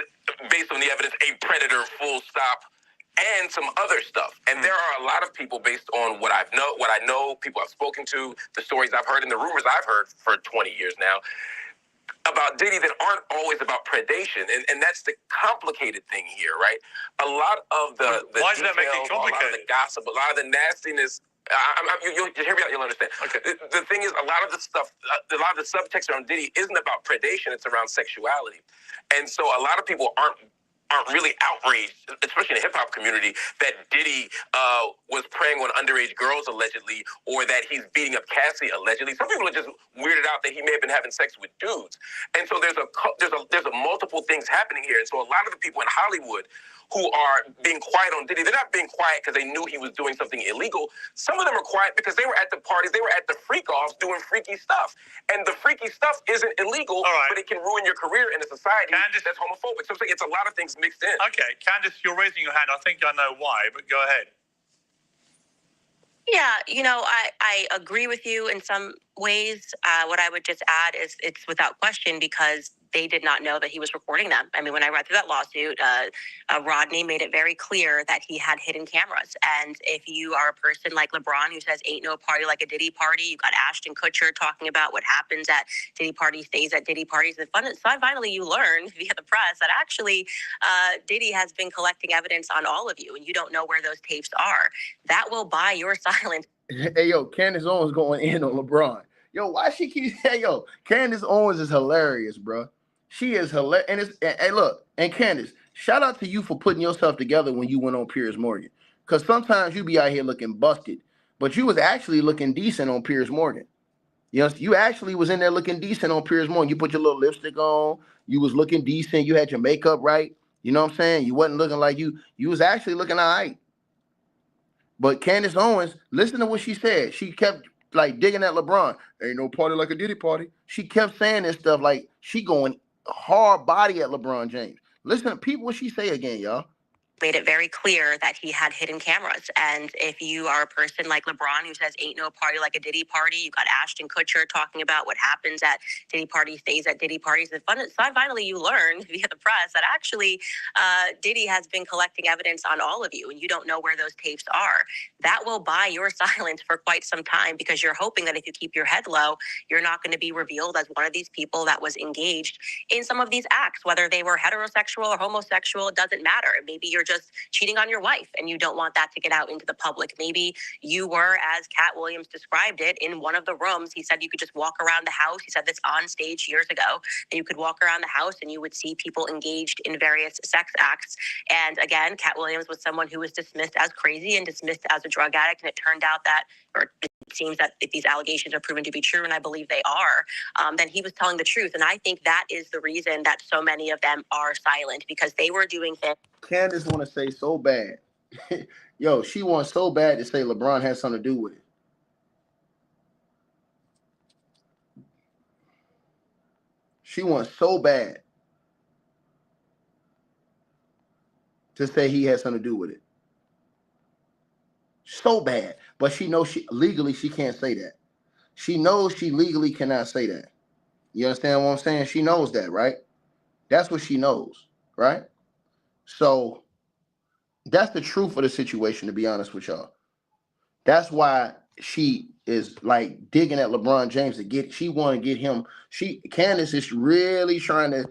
based on the evidence, a predator, full stop, and some other stuff. And there are a lot of people, based on what I know, people I've spoken to, the stories I've heard, and the rumors I've heard for 20 years now, about Diddy that aren't always about predation. And that's the complicated thing here, right? A lot of the why does that make it complicated? A lot of the gossip, a lot of the nastiness. You'll hear me out, you'll understand. Okay. The thing is, a lot of the stuff, a lot of the subtext around Diddy isn't about predation, it's around sexuality. And so a lot of people aren't really outraged, especially in the hip-hop community, that Diddy was preying on underage girls allegedly, or that he's beating up Cassie allegedly. Some people are just weirded out that he may have been having sex with dudes. And so there's a multiple things happening here. And so a lot of the people in Hollywood who are being quiet on Diddy, they're not being quiet because they knew he was doing something illegal. Some of them are quiet because they were at the parties, they were at the freak-offs doing freaky stuff. And the freaky stuff isn't illegal, but it can ruin your career in a society that's homophobic. So it's a lot of things mixed in. Okay, Candace, you're raising your hand. I think I know why, but go ahead. Yeah, I agree with you in some ways. What I would just add is it's without question because they did not know that he was recording them. I mean, when I read through that lawsuit, Rodney made it very clear that he had hidden cameras. And if you are a person like LeBron who says ain't no party like a Diddy party, you've got Ashton Kutcher talking about what happens at Diddy parties, stays at Diddy parties. And finally you learn via the press that actually Diddy has been collecting evidence on all of you and you don't know where those tapes are. That will buy your silence. Hey, yo, Candace Owens going in on LeBron. Yo, why she keep Candace Owens is hilarious, bro. She is hilarious. And hey, look, and Candace, shout out to you for putting yourself together when you went on Piers Morgan. Because sometimes you be out here looking busted, but you was actually looking decent on Piers Morgan. You actually was in there looking decent on Piers Morgan. You put your little lipstick on. You was looking decent. You had your makeup right. You know what I'm saying? You wasn't looking like you was actually looking all right. But Candace Owens, listen to what she said. She kept like digging at LeBron. Ain't no party like a Diddy party. She kept saying this stuff like she going hard body at LeBron James. Listen to people what she say again, y'all. Made it very clear that he had hidden cameras. And if you are a person like LeBron who says ain't no party like a Diddy party, you got Ashton Kutcher talking about what happens at Diddy parties, stays at Diddy parties. And finally you learn via the press that actually Diddy has been collecting evidence on all of you and you don't know where those tapes are. That will buy your silence for quite some time because you're hoping that if you keep your head low, you're not going to be revealed as one of these people that was engaged in some of these acts, whether they were heterosexual or homosexual, it doesn't matter. Maybe you're just cheating on your wife and you don't want that to get out into the public. Maybe you were, as Cat Williams described it, in one of the rooms. He said you could just walk around the house. He said this on stage years ago, that you could walk around the house and you would see people engaged in various sex acts. And again, Cat Williams was someone who was dismissed as crazy and dismissed as a drug addict. And it turned out that, or it seems that if these allegations are proven to be true, and I believe they are, then he was telling the truth. And I think that is the reason that so many of them are silent, because they were doing things. Candace want to say so bad. Yo, she wants so bad to say LeBron has something to do with it. She wants so bad to say he has something to do with it. So bad. But she knows she legally she can't say that. She knows she legally cannot say that. You understand what I'm saying? She knows that, right? That's what she knows, right? So that's the truth of the situation, to be honest with y'all. That's why she is like digging at LeBron James to get, she want to get him. Candace is really trying to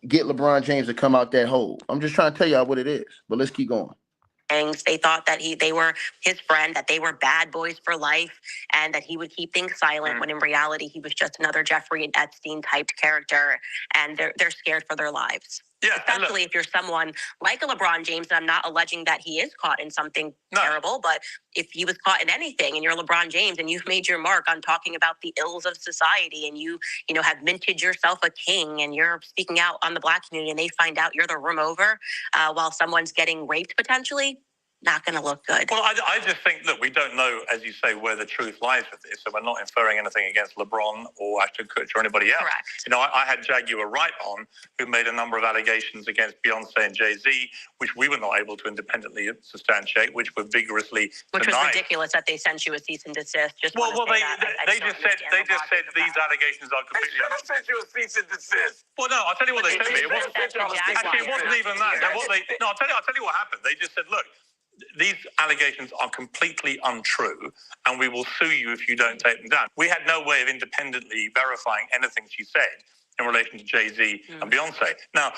get LeBron James to come out that hole. I'm just trying to tell y'all what it is, but let's keep going. They thought that they were his friend, that they were bad boys for life, and that he would keep things silent, when in reality he was just another Jeffrey Epstein typed character, and they're scared for their lives. Yeah, especially if you're someone like a LeBron James. And I'm not alleging that he is caught in something terrible, but if he was caught in anything and you're LeBron James and you've made your mark on talking about the ills of society and you have minted yourself a king and you're speaking out on the Black community and they find out you're the room over while someone's getting raped potentially, not going to look good. Well, I just think, look, we don't know, as you say, where the truth lies with this, so we're not inferring anything against LeBron or Ashton Kutcher or anybody else. Correct. I had Jaguar Wright on, who made a number of allegations against Beyonce and Jay-Z, which we were not able to independently substantiate, which were vigorously Which denied. was ridiculous that they sent you a cease and desist. They just said these allegations are completely. They sent you a cease and desist. Well, no, I'll tell you what they sent me. It wasn't even that. I'll tell you what happened. They just said, look, these allegations are completely untrue, and we will sue you if you don't take them down. We had no way of independently verifying anything she said in relation to Jay-Z and Beyonce. Now,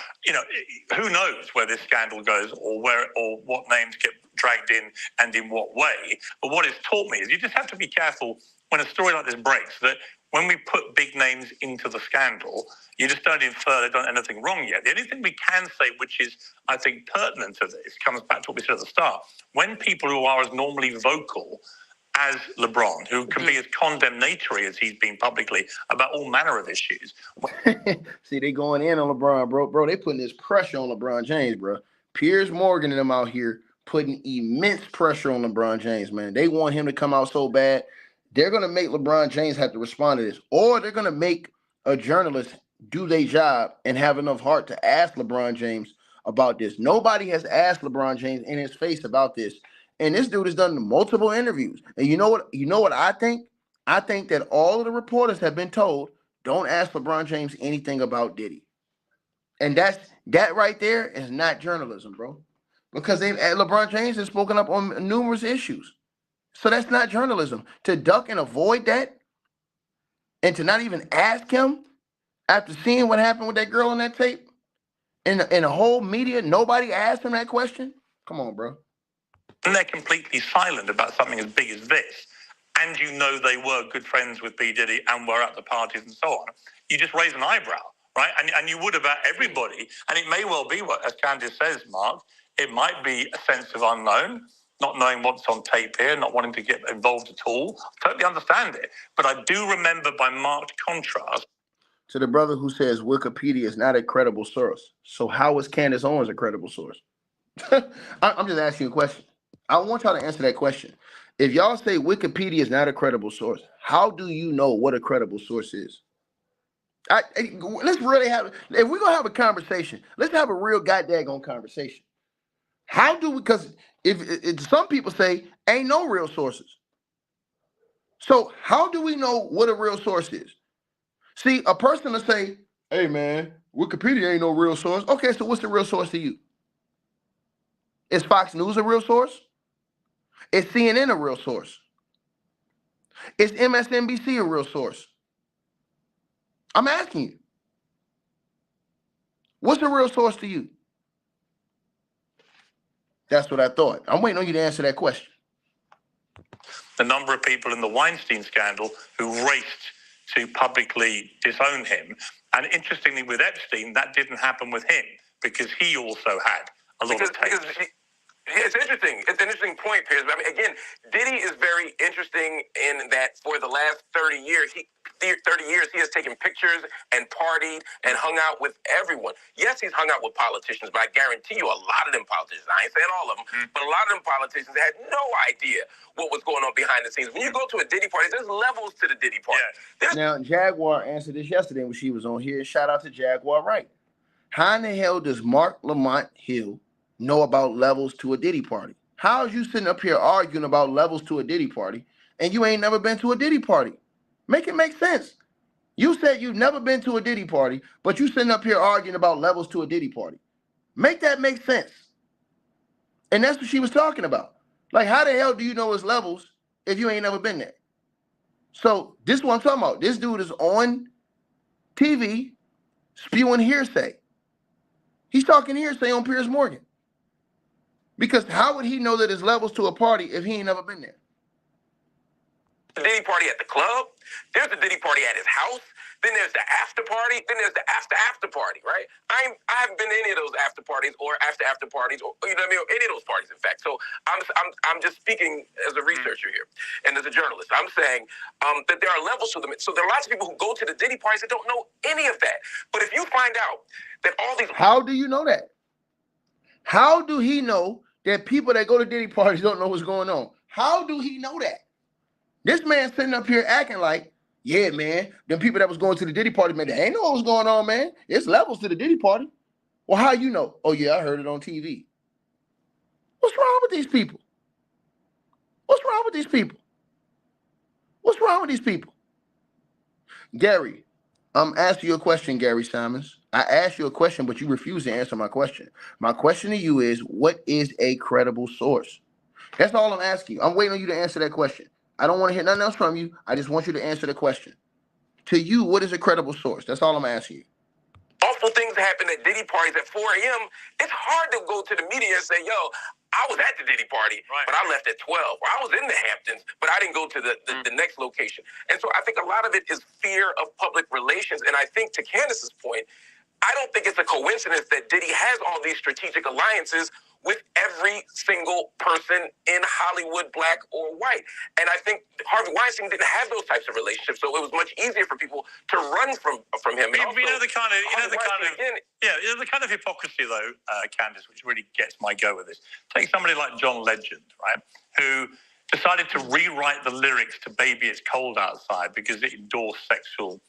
who knows where this scandal goes or what names get dragged in and in what way. But what it's taught me is you just have to be careful when a story like this breaks, that when we put big names into the scandal, you just don't infer they've done anything wrong yet. The only thing we can say, which is, I think, pertinent to this, comes back to what we said at the start. When people who are as normally vocal as LeBron, who can be as condemnatory as he's been publicly about all manner of issues. See, they going in on LeBron, bro. They putting this pressure on LeBron James, bro. Piers Morgan and them out here putting immense pressure on LeBron James, man. They want him to come out so bad. They're going to make LeBron James have to respond to this, or they're going to make a journalist do their job and have enough heart to ask LeBron James about this. Nobody has asked LeBron James in his face about this. And this dude has done multiple interviews. And you know what I think? I think that all of the reporters have been told, don't ask LeBron James anything about Diddy. And that right there is not journalism, bro. Because LeBron James has spoken up on numerous issues. So that's not journalism. To duck and avoid that and to not even ask him after seeing what happened with that girl on that tape in the whole media, nobody asked him that question. Come on, bro. And they're completely silent about something as big as this. And they were good friends with B. Diddy and were at the parties and so on. You just raise an eyebrow, right? And you would about everybody. And it may well be what, as Candace says, Mark, it might be a sense of unknown, not knowing what's on tape here, not wanting to get involved at all. I totally understand it. But I do remember, by marked contrast, to the brother who says Wikipedia is not a credible source. So how is Candace Owens a credible source? I'm just asking you a question. I want y'all to answer that question. If y'all say Wikipedia is not a credible source, how do you know what a credible source is? Let's really have, if we're going to have a conversation, let's have a real goddamn conversation. How do we, because if some people say ain't no real sources. So how do we know what a real source is? See, a person will say, hey man, Wikipedia ain't no real source. Okay, so what's the real source to you? Is Fox News a real source? Is CNN a real source? Is MSNBC a real source? I'm asking you. What's a real source to you? That's what I thought. I'm waiting on you to answer that question. The number of people in the Weinstein scandal who raced to publicly disown him. And interestingly, with Epstein, that didn't happen with him because he also had a lot of tapes. It's interesting. It's an interesting point, Piers. I mean, again, Diddy is very interesting in that for the last 30 years, he has taken pictures and partied and hung out with everyone. Yes, he's hung out with politicians, but I guarantee you a lot of them politicians, I ain't saying all of them, but a lot of them politicians had no idea what was going on behind the scenes. When you go to a Diddy party, there's levels to the Diddy party. Yeah. Now, Jaguar answered this yesterday when she was on here. Shout out to Jaguar Wright. How in the hell does Mark Lamont Hill know about levels to a Diddy party? How is you sitting up here arguing about levels to a Diddy party and you ain't never been to a Diddy party? Make it make sense. You said you've never been to a Diddy party, but you sitting up here arguing about levels to a Diddy party. Make that make sense. And that's what she was talking about. Like, how the hell do you know his levels if you ain't never been there? So this is what I'm talking about. This dude is on TV spewing hearsay. He's talking hearsay on Piers Morgan. Because how would he know that his levels to a party if he ain't never been there? The Diddy party at the club. There's the Diddy party at his house. Then there's the after party. Then there's the after party, right? I haven't been to any of those after parties or after parties or you know what I mean, or any of those parties, in fact. So I'm just speaking as a researcher here and as a journalist. I'm saying that there are levels to them. So there are lots of people who go to the Diddy parties that don't know any of that. But if you find out that all these, how do you know that? How do he know that people that go to Diddy parties don't know what's going on? How do he know that? This man sitting up here acting like, yeah, man, them people that was going to the Diddy party, man, they ain't know what was going on, man. It's levels to the Diddy party. Well, how you know? Oh, yeah, I heard it on TV. What's wrong with these people? What's wrong with these people? What's wrong with these people? Gary, I'm asking you a question, Gary Simons. I asked you a question, but you refuse to answer my question. My question to you is, what is a credible source? That's all I'm asking you. I'm waiting on you to answer that question. I don't want to hear nothing else from you. I just want you to answer the question. To you, what is a credible source? That's all I'm asking you. Awful things happen at Diddy parties at 4 a.m. It's hard to go to the media and say, yo, I was at the Diddy party, but I left at 12. Or I was in the Hamptons, but I didn't go to the next location. And so I think a lot of it is fear of public relations. And I think to Candace's point, I don't think it's a coincidence that Diddy has all these strategic alliances with every single person in Hollywood, black or white. And I think Harvey Weinstein didn't have those types of relationships, so it was much easier for people to run from him. You know the kind of hypocrisy though, Candace, which really gets my go with this. Take somebody like John Legend, right, who decided to rewrite the lyrics to "Baby It's Cold Outside" because it endorsed sexual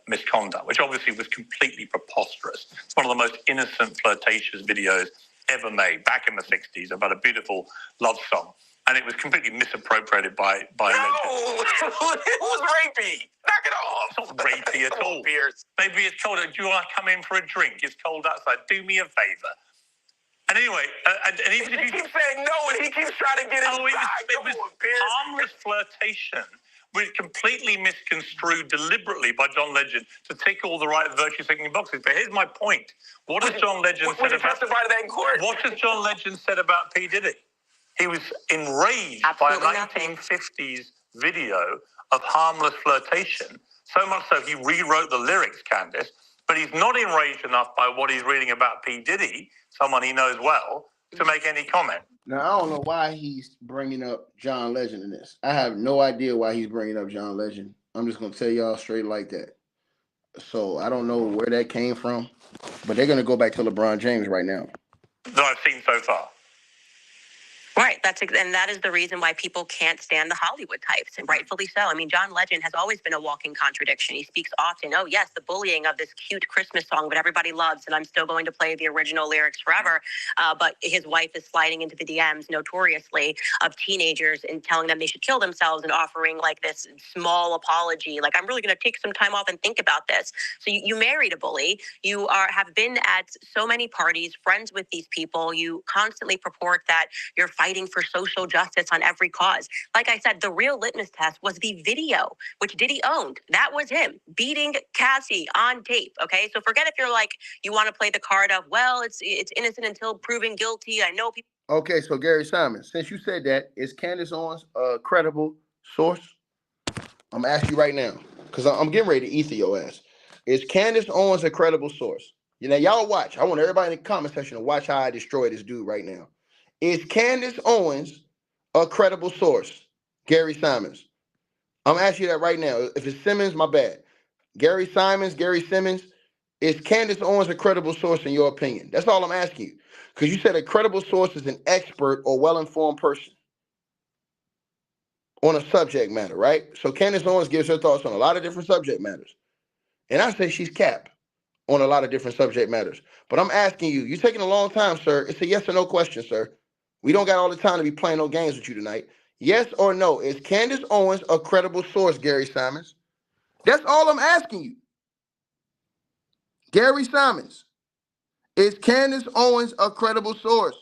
misconduct, which obviously was completely preposterous. It's one of the most innocent, flirtatious videos ever made back in the 60s about a beautiful love song. And it was completely misappropriated by No, it was rapey. Knock it off. It's not rapey at all. Piers. Maybe it's cold. Do you want to come in for a drink? It's cold outside. Do me a favor. And anyway, and even if you keep saying no, and he keeps trying to get inside. It was harmless flirtation, which completely misconstrued deliberately by John Legend to tick all the right virtue-signaling boxes. But here's my point: what has John Legend said about that in court? What has John Legend said about P. Diddy? He was enraged by a 1950s video of harmless flirtation. So much so he rewrote the lyrics, Candace. But he's not enraged enough by what he's reading about P. Diddy, someone he knows well, to make any comment. Now, I don't know why he's bringing up John Legend in this. I have no idea why he's bringing up John Legend. I'm just going to tell y'all straight like that. So I don't know where that came from, but they're going to go back to LeBron James right now. That I've seen so far. Right. And that is the reason why people can't stand the Hollywood types, and rightfully so. I mean, John Legend has always been a walking contradiction. He speaks often, oh, yes, the bullying of this cute Christmas song, but everybody loves, and I'm still going to play the original lyrics forever. But his wife is sliding into the DMs notoriously of teenagers and telling them they should kill themselves and offering like this small apology. Like, I'm really going to take some time off and think about this. So you married a bully. You have been at so many parties, friends with these people. You constantly purport that you're fighting for social justice on every cause. Like I said, the real litmus test was the video, which Diddy owned. That was him beating Cassie on tape. Okay, so forget if you're like, you want to play the card of, well, it's innocent until proven guilty. I know people. Okay, so Gary Simon, since you said that, is Candace Owens a credible source? I'm asking you right now, because I'm getting ready to ether your ass. Is Candace Owens a credible source? You know, y'all watch. I want everybody in the comment section to watch how I destroy this dude right now. Is Candace Owens a credible source? Gary Simons. I'm asking you that right now. If it's Simmons, my bad. Gary Simmons, is Candace Owens a credible source in your opinion? That's all I'm asking you. Because you said a credible source is an expert or well-informed person on a subject matter, right? So Candace Owens gives her thoughts on a lot of different subject matters. And I say she's capped on a lot of different subject matters. But I'm asking you, you're taking a long time, sir. It's a yes or no question, sir. We don't got all the time to be playing no games with you tonight. Yes or no, is Candace Owens a credible source, Gary Simons? That's all I'm asking you. Gary Simons, is Candace Owens a credible source?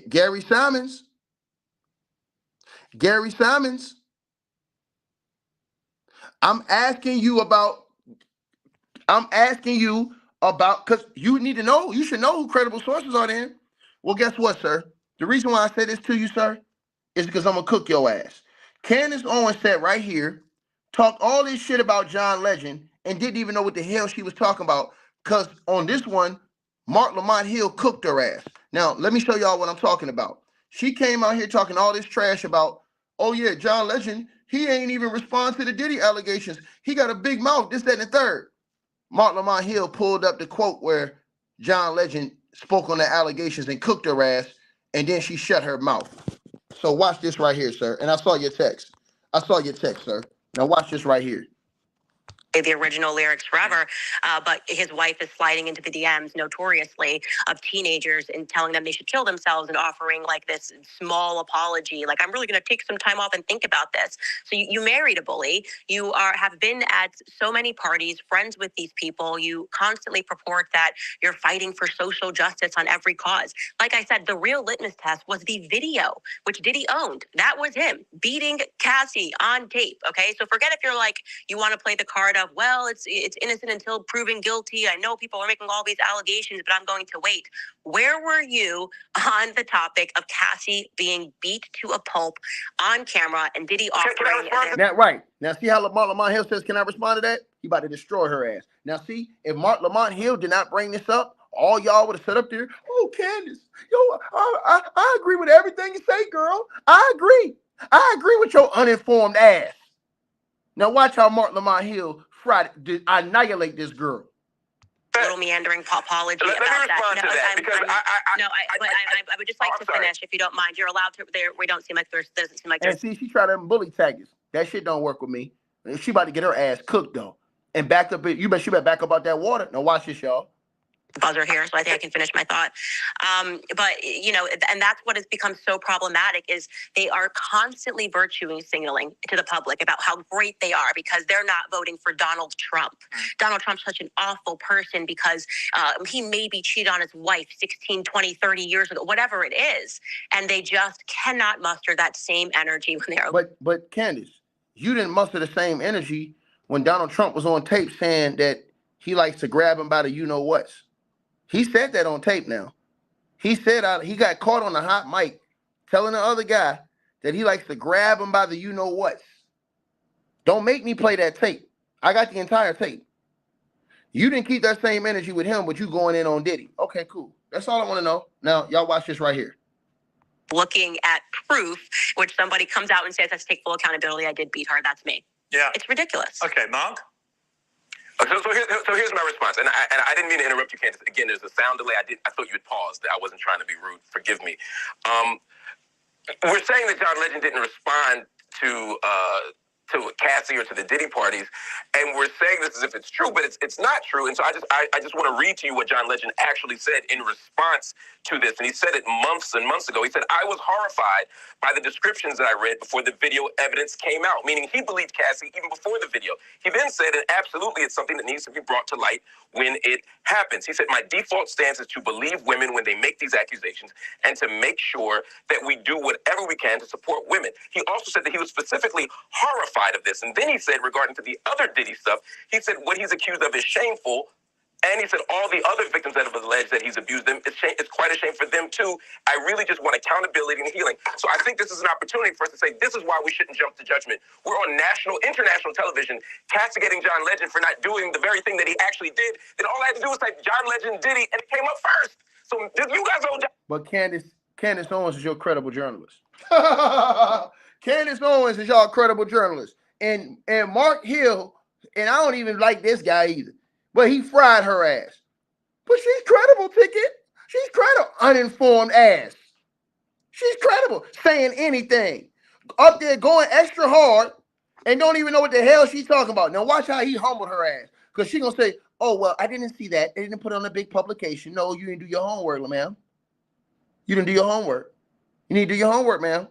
Gary Simons, I'm asking you about, because you need to know, you should know who credible sources are then. Well, guess what, sir? The reason why I say this to you, sir, is because I'm going to cook your ass. Candace Owens sat right here, talked all this shit about John Legend, and didn't even know what the hell she was talking about, because on this one, Mark Lamont Hill cooked her ass. Now, let me show y'all what I'm talking about. She came out here talking all this trash about, oh yeah, John Legend, he ain't even respond to the Diddy allegations. He got a big mouth, this, that, and the third. Mark Lamont Hill pulled up the quote where John Legend spoke on the allegations and cooked her ass, and then she shut her mouth. So watch this right here, sir. And I saw your text. Sir. Now watch this right here. The original lyrics forever, but his wife is sliding into the DMs notoriously of teenagers and telling them they should kill themselves and offering like this small apology. Like, I'm really going to take some time off and think about this. So you married a bully. You have been at so many parties, friends with these people. You constantly purport that you're fighting for social justice on every cause. Like I said, the real litmus test was the video, which Diddy owned. That was him beating Cassie on tape. Okay, so forget if you're like, you want to play the card of, well, it's innocent until proven guilty. I know people are making all these allegations, but I'm going to wait. Where were you on the topic of Cassie being beat to a pulp on camera and Diddy offering? Now, right. Now, see how Mark Lamont Hill says, can I respond to that? He about to destroy her ass. Now, see, if Mark Lamont Hill did not bring this up, all y'all would have sat up there, oh, Candace, yo, I agree with everything you say, girl. I agree with your uninformed ass. Now, watch how Mark Lamont Hill annihilate this girl. Little meandering apology Let me about respond to that, because I would just like to finish, if you don't mind. You're allowed to. We don't seem like doesn't seem like there's. And see, she tried to bully tactics. That shit don't work with me. She about to get her ass cooked though, and back up. She better back up out that water. Now watch this, y'all. Buzzer here, so I think I can finish my thought. But and that's what has become so problematic is they are constantly virtue signaling to the public about how great they are because they're not voting for Donald Trump. Donald Trump's such an awful person because he maybe cheated on his wife 16, 20, 30 years ago, whatever it is. And they just cannot muster that same energy when they are. But Candace, you didn't muster the same energy when Donald Trump was on tape saying that he likes to grab him by the you-know-whats. He said that on tape now. He said he got caught on the hot mic telling the other guy that he likes to grab him by the you-know-whats. Don't make me play that tape. I got the entire tape. You didn't keep that same energy with him, but you going in on Diddy. Okay, cool. That's all I want to know. Now, y'all watch this right here. Looking at proof, which somebody comes out and says, let's take full accountability. I did beat her. That's me. Yeah. It's ridiculous. Okay, Mark? So here's my response, and I didn't mean to interrupt you, Candace. Again, there's a sound delay. I thought you had paused. I wasn't trying to be rude. Forgive me. We're saying that John Legend didn't respond to Cassie or to the Diddy parties, and we're saying this as if it's true, but it's not true. And so I just want to read to you what John Legend actually said in response to this, and he said it months and months ago. He said, "I was horrified by the descriptions that I read before the video evidence came out," meaning he believed Cassie even before the video. He then said, "And absolutely, it's something that needs to be brought to light when it happens." He said, "My default stance is to believe women when they make these accusations and to make sure that we do whatever we can to support women." He also said that he was specifically horrified of this. And then he said, regarding to the other Diddy stuff, he said what he's accused of is shameful. And he said all the other victims that have alleged that he's abused them, it's quite a shame for them too. I really just want accountability and healing. So I think this is an opportunity for us to say this is why we shouldn't jump to judgment. We're on international television, castigating John Legend for not doing the very thing that he actually did. Then all I had to do was type John Legend Diddy, and it came up first. So you guys owe John. But Candace Owens is your credible journalist. Candace Owens is y'all credible journalist. And Mark Hill, and I don't even like this guy either, but he fried her ass. But she's credible, Ticket. She's credible. Uninformed ass. She's credible. Saying anything. Up there going extra hard and don't even know what the hell she's talking about. Now watch how he humbled her ass. Because she's going to say, "Oh, well, I didn't see that. They didn't put it on a big publication." No, you didn't do your homework, ma'am. You didn't do your homework. You need to do your homework, ma'am.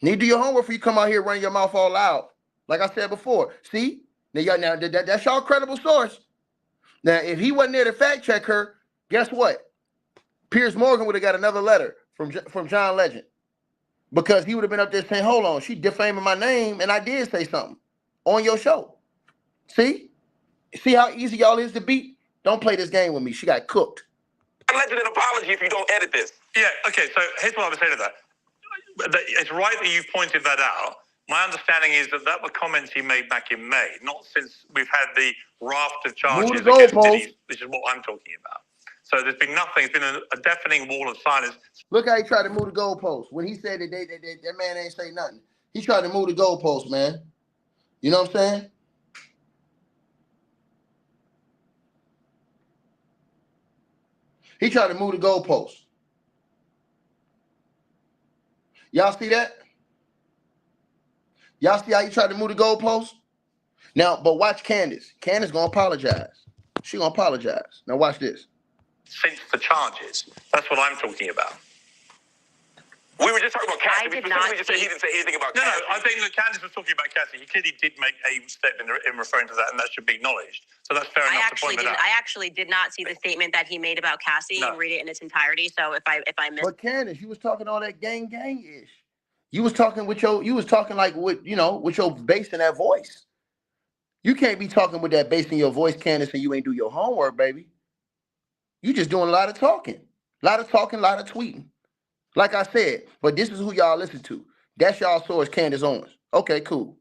You need to do your homework before you come out here running your mouth all loud. Like I said before. See? Now that's y'all credible source. Now, if he wasn't there to fact check her, guess what? Piers Morgan would have got another letter from John Legend. Because he would have been up there saying, "Hold on, she defaming my name, and I did say something on your show." See? See how easy y'all is to beat? Don't play this game with me. She got cooked. Legend an apology if you don't edit this. Yeah, okay, so here's what I would say to that. It's right that you've pointed that out. My understanding is that were comments he made back in May, not since we've had the raft of charges against Diddy, which is what I'm talking about. So there's been nothing. It's been a deafening wall of silence. Look how he tried to move the goalpost. When he said that that man ain't say nothing, he tried to move the goalpost, man. You know what I'm saying? He tried to move the goalpost. Y'all see that? Y'all see how he tried to move the goalpost? Now, but watch Candace. Candace gonna apologize. She gonna apologize. Now watch this. Since the charges. That's what I'm talking about. We were just talking about Cassie. I did We not specifically just said he didn't say anything about No, Cassie. I think that Candace was talking about Cassie. He clearly did make a statement in referring to that, and that should be acknowledged. So that's fair enough to point that out. I actually did not see the statement that he made about Cassie and read it in its entirety. So if I missed. But Candace, you was talking all that gang ish. You was talking with your, you was talking like with, you know, with your bass in that voice. You can't be talking with that bass in your voice, Candace, and you ain't do your homework, baby. You just doing a lot of talking, a lot of tweeting. Like I said, but this is who y'all listen to. That's y'all source, Candace Owens. Okay, cool.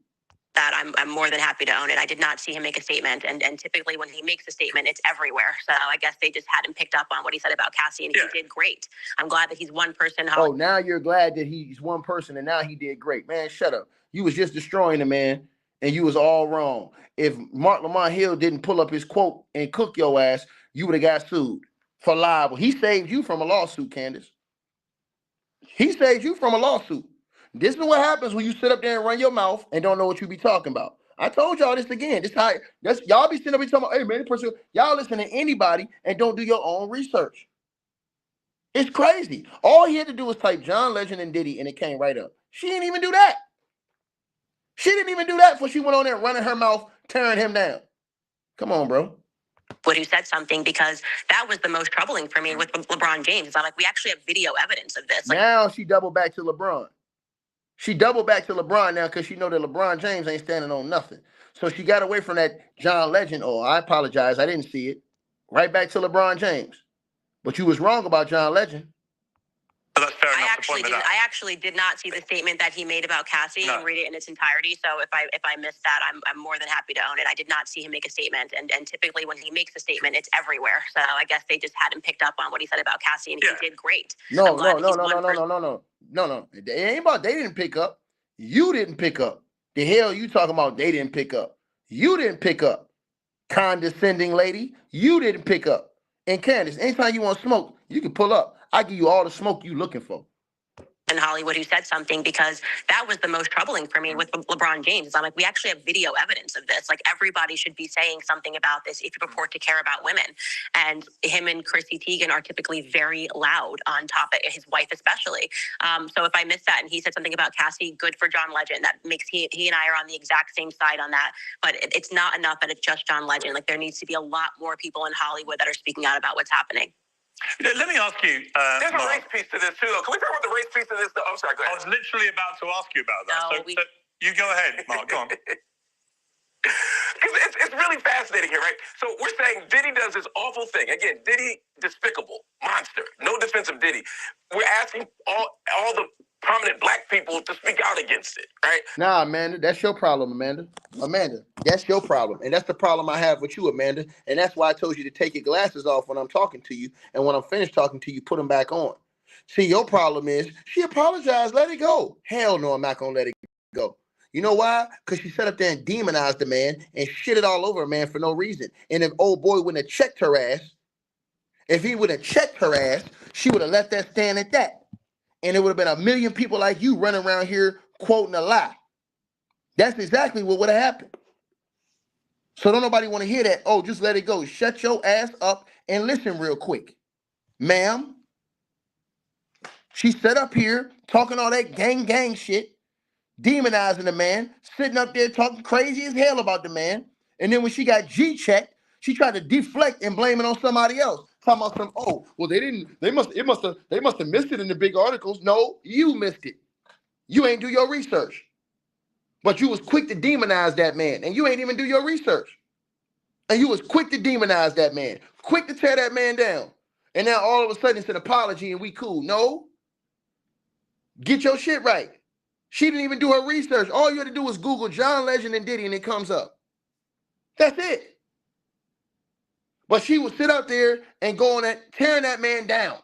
That I'm more than happy to own it. I did not see him make a statement, and typically when he makes a statement, it's everywhere. So I guess they just hadn't picked up on what he said about Cassie, and he did great. I'm glad that he's one person. Oh, now you're glad that he's one person, and now he did great. Man, shut up. You was just destroying the man, and you was all wrong. If LeBron Hill didn't pull up his quote and cook your ass, you would have got sued for libel. He saved you from a lawsuit, Candace. He saved you from a lawsuit. This is what happens when you sit up there and run your mouth and don't know what you be talking about. I told y'all this again. Y'all be sitting up and talking about, hey man, person, y'all listen to anybody and don't do your own research. It's crazy. All he had to do was type John Legend and Diddy and it came right up. She didn't even do that. She didn't even do that before she went on there running her mouth, tearing him down. Come on, bro. Would who said something, because that was the most troubling for me with LeBron James. I'm like, we actually have video evidence of this. Now she doubled back to LeBron. She doubled back to LeBron now because she know that LeBron James ain't standing on nothing. So she got away from that John Legend. Oh, I apologize. I didn't see it. Right back to LeBron James. But you was wrong about John Legend. But that's fair enough to point that out. I actually did not see the statement that he made about Cassie and read it in its entirety. So if I missed that, I'm more than happy to own it. I did not see him make a statement, and typically when he makes a statement, it's everywhere. So I guess they just hadn't picked up on what he said about Cassie, and he did great. No. It ain't about they didn't pick up. You didn't pick up. The hell you talking about? They didn't pick up. You didn't pick up. condescending lady. You didn't pick up. And Candace, anytime you want smoke, you can pull up. I give you all the smoke you looking for. In Hollywood who said something, because that was the most troubling for me with LeBron James. I'm like, we actually have video evidence of this. Like, everybody should be saying something about this if you purport to care about women. And him and Chrissy Teigen are typically very loud on topic, his wife especially. So if I missed that and he said something about Cassie, good for John Legend. That makes he and I are on the exact same side on that. But it's not enough that it's just John Legend. Like, there needs to be a lot more people in Hollywood that are speaking out about what's happening. Let me ask you. There's Mark, a race piece to this too. Can we talk about the race piece to this? I'm sorry. Go I ahead. was literally about to ask you about that. No, So you go ahead, Mark. Go on. It's really fascinating here, right? So we're saying Diddy does this awful thing. Again, Diddy, despicable, monster. No defense of Diddy. We're asking all the prominent black people to speak out against it, right? Nah, Amanda, that's your problem, Amanda. Amanda, that's your problem. And that's the problem I have with you, Amanda. And that's why I told you to take your glasses off when I'm talking to you. And when I'm finished talking to you, put them back on. See, your problem is she apologized, let it go. Hell no, I'm not going to let it go. You know why? Because she sat up there and demonized the man and shitted all over a man for no reason. And if old boy wouldn't have checked her ass, if he would have checked her ass, she would have left that stand at that. And it would have been a million people like you running around here quoting a lie. That's exactly what would have happened. So don't nobody want to hear that. Oh, just let it go. Shut your ass up and listen real quick. Ma'am, she sat up here talking all that gang shit, demonizing the man, sitting up there talking crazy as hell about the man. And then when she got G-checked, she tried to deflect and blame it on somebody else. Talking about some, oh, well, they must have missed it in the big articles. No, you missed it. You ain't do your research. But you was quick to demonize that man, and you ain't even do your research. And you was quick to demonize that man, quick to tear that man down. And now all of a sudden it's an apology and we cool. No. Get your shit right. She didn't even do her research. All you had to do was Google John Legend and Diddy and it comes up. That's it. But she would sit out there and go on that, tearing that man down.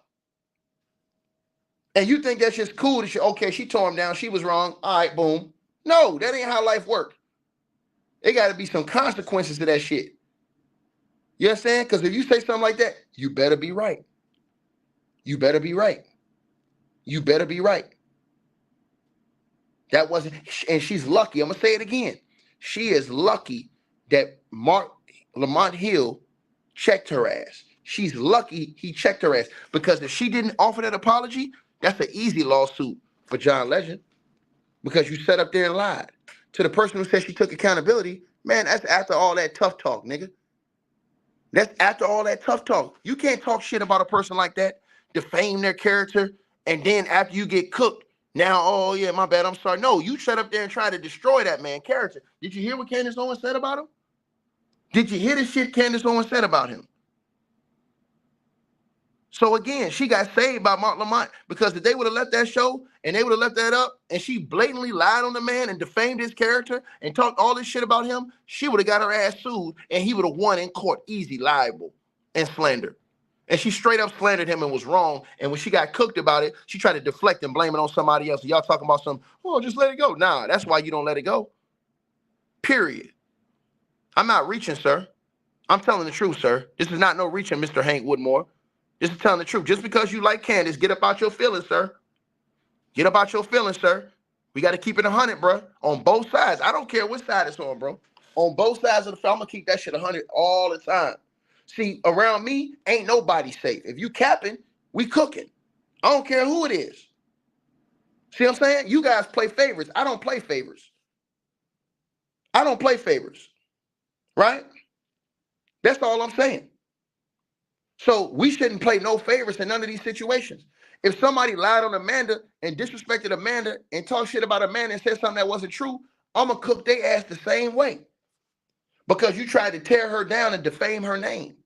And you think that's just cool? Okay, she tore him down. She was wrong. All right, boom. No, that ain't how life works. There got to be some consequences to that shit. You understand? Because if you say something like that, you better be right. You better be right. You better be right. That wasn't, and she's lucky. I'm going to say it again. She is lucky that Lamont Hill checked her ass. She's lucky he checked her ass, because if she didn't offer that apology, that's an easy lawsuit for John Legend, because you sat up there and lied to the person who said she took accountability. Man, that's after all that tough talk, nigga. That's after all that tough talk. You can't talk shit about a person like that, defame their character, and then after you get cooked, now, oh yeah, my bad, I'm sorry. No, you sat up there and tried to destroy that man's character. Did you hear what Candace Owens said about him? Did you hear the shit Candace Owens said about him? So again, she got saved by Mark Lamont, because if they would have left that show and they would have left that up and she blatantly lied on the man and defamed his character and talked all this shit about him, she would have got her ass sued and he would have won in court, easy, liable, and slander. And she straight up slandered him and was wrong. And when she got cooked about it, she tried to deflect and blame it on somebody else. Y'all talking about some, well, just let it go. Nah, that's why you don't let it go. Period. I'm not reaching, sir. I'm telling the truth, sir. This is not no reaching, Mr. Hank Woodmore. This is telling the truth. Just because you like Candace, get up out your feelings, sir. Get up out your feelings, sir. We got to keep it 100, bro. On both sides. I don't care what side it's on, bro. On both sides of the field, I'm going to keep that shit 100 all the time. See, around me, ain't nobody safe. If you capping, we cooking. I don't care who it is. See what I'm saying? You guys play favorites. I don't play favorites. I don't play favorites. Right? That's all I'm saying. So we shouldn't play no favorites in none of these situations. If somebody lied on Amanda and disrespected Amanda and talked shit about Amanda and said something that wasn't true, I'm going to cook their ass the same way. Because you tried to tear her down and defame her name.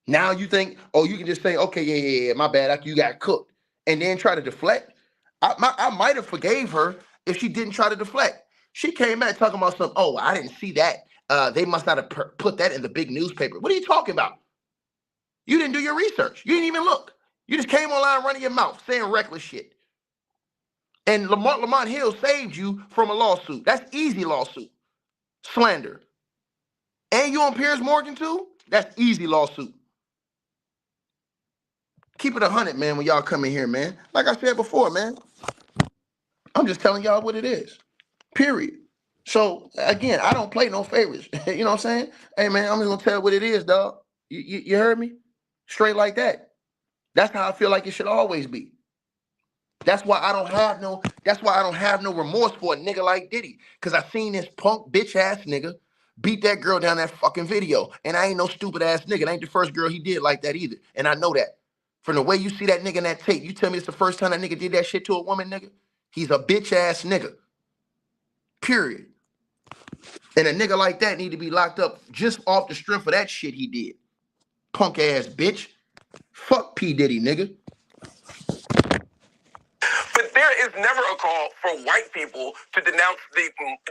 Now you think, oh, you can just say, okay, yeah, my bad, after you got cooked, and then try to deflect. I might have forgave her if she didn't try to deflect. She came back talking about something, oh, I didn't see that. They must not have put that in the big newspaper. What are you talking about? You didn't do your research. You didn't even look. You just came online running your mouth, saying reckless shit. And Lamont Hill saved you from a lawsuit. That's easy lawsuit. Slander. And you on Piers Morgan too? That's easy lawsuit. Keep it 100, man, when y'all come in here, man. Like I said before, man. I'm just telling y'all what it is. Period. So, again, I don't play no favorites. You know what I'm saying? Hey, man, I'm just going to tell what it is, dog. You heard me? Straight like that. That's how I feel like it should always be. That's why I don't have no remorse for a nigga like Diddy. Because I seen this punk bitch ass nigga beat that girl down that fucking video. And I ain't no stupid ass nigga. It ain't the first girl he did like that either. And I know that. From the way you see that nigga in that tape, you tell me it's the first time that nigga did that shit to a woman, nigga? He's a bitch ass nigga. Period. And a nigga like that need to be locked up just off the strength of that shit he did. Punk ass bitch. Fuck P. Diddy, nigga. But there is never a call for white people to denounce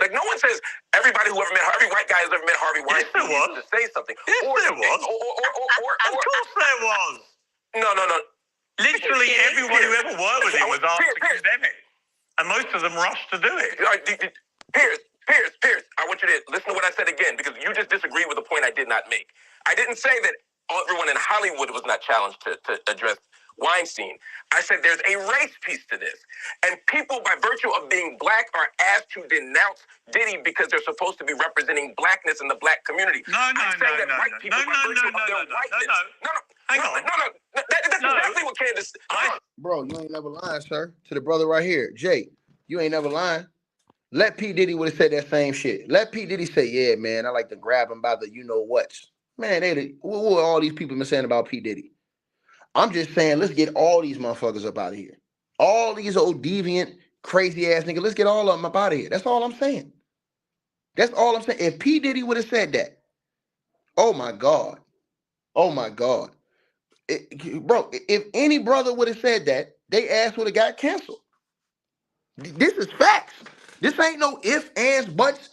like no one says every white guy who's ever met Harvey Weinstein needs to say something. Yes, there was. Of course there was. No. Literally everyone who ever worked with him was asked to condemn it. And most of them rushed to do it. Piers, I want you to listen to what I said again, because you just disagreed with a point I did not make. I didn't say that everyone in Hollywood was not challenged to address Weinstein. I said there's a race piece to this. And people, by virtue of being black, are asked to denounce Diddy because they're supposed to be representing blackness in the black community. No. That's exactly what Candace. Bro, you ain't never lying, sir. To the brother right here, Jay, you ain't never lying. Let P. Diddy would have said that same shit. Let P. Diddy say, yeah, man, I like to grab him by the you-know-whats. Man, what all these people been saying about P. Diddy? I'm just saying, let's get all these motherfuckers up out of here. All these old deviant, crazy-ass niggas, let's get all of them up out of here. That's all I'm saying. That's all I'm saying. If P. Diddy would have said that, oh, my God. Bro, if any brother would have said that, they ass would have got canceled. This is facts. This ain't no ifs, ands, buts,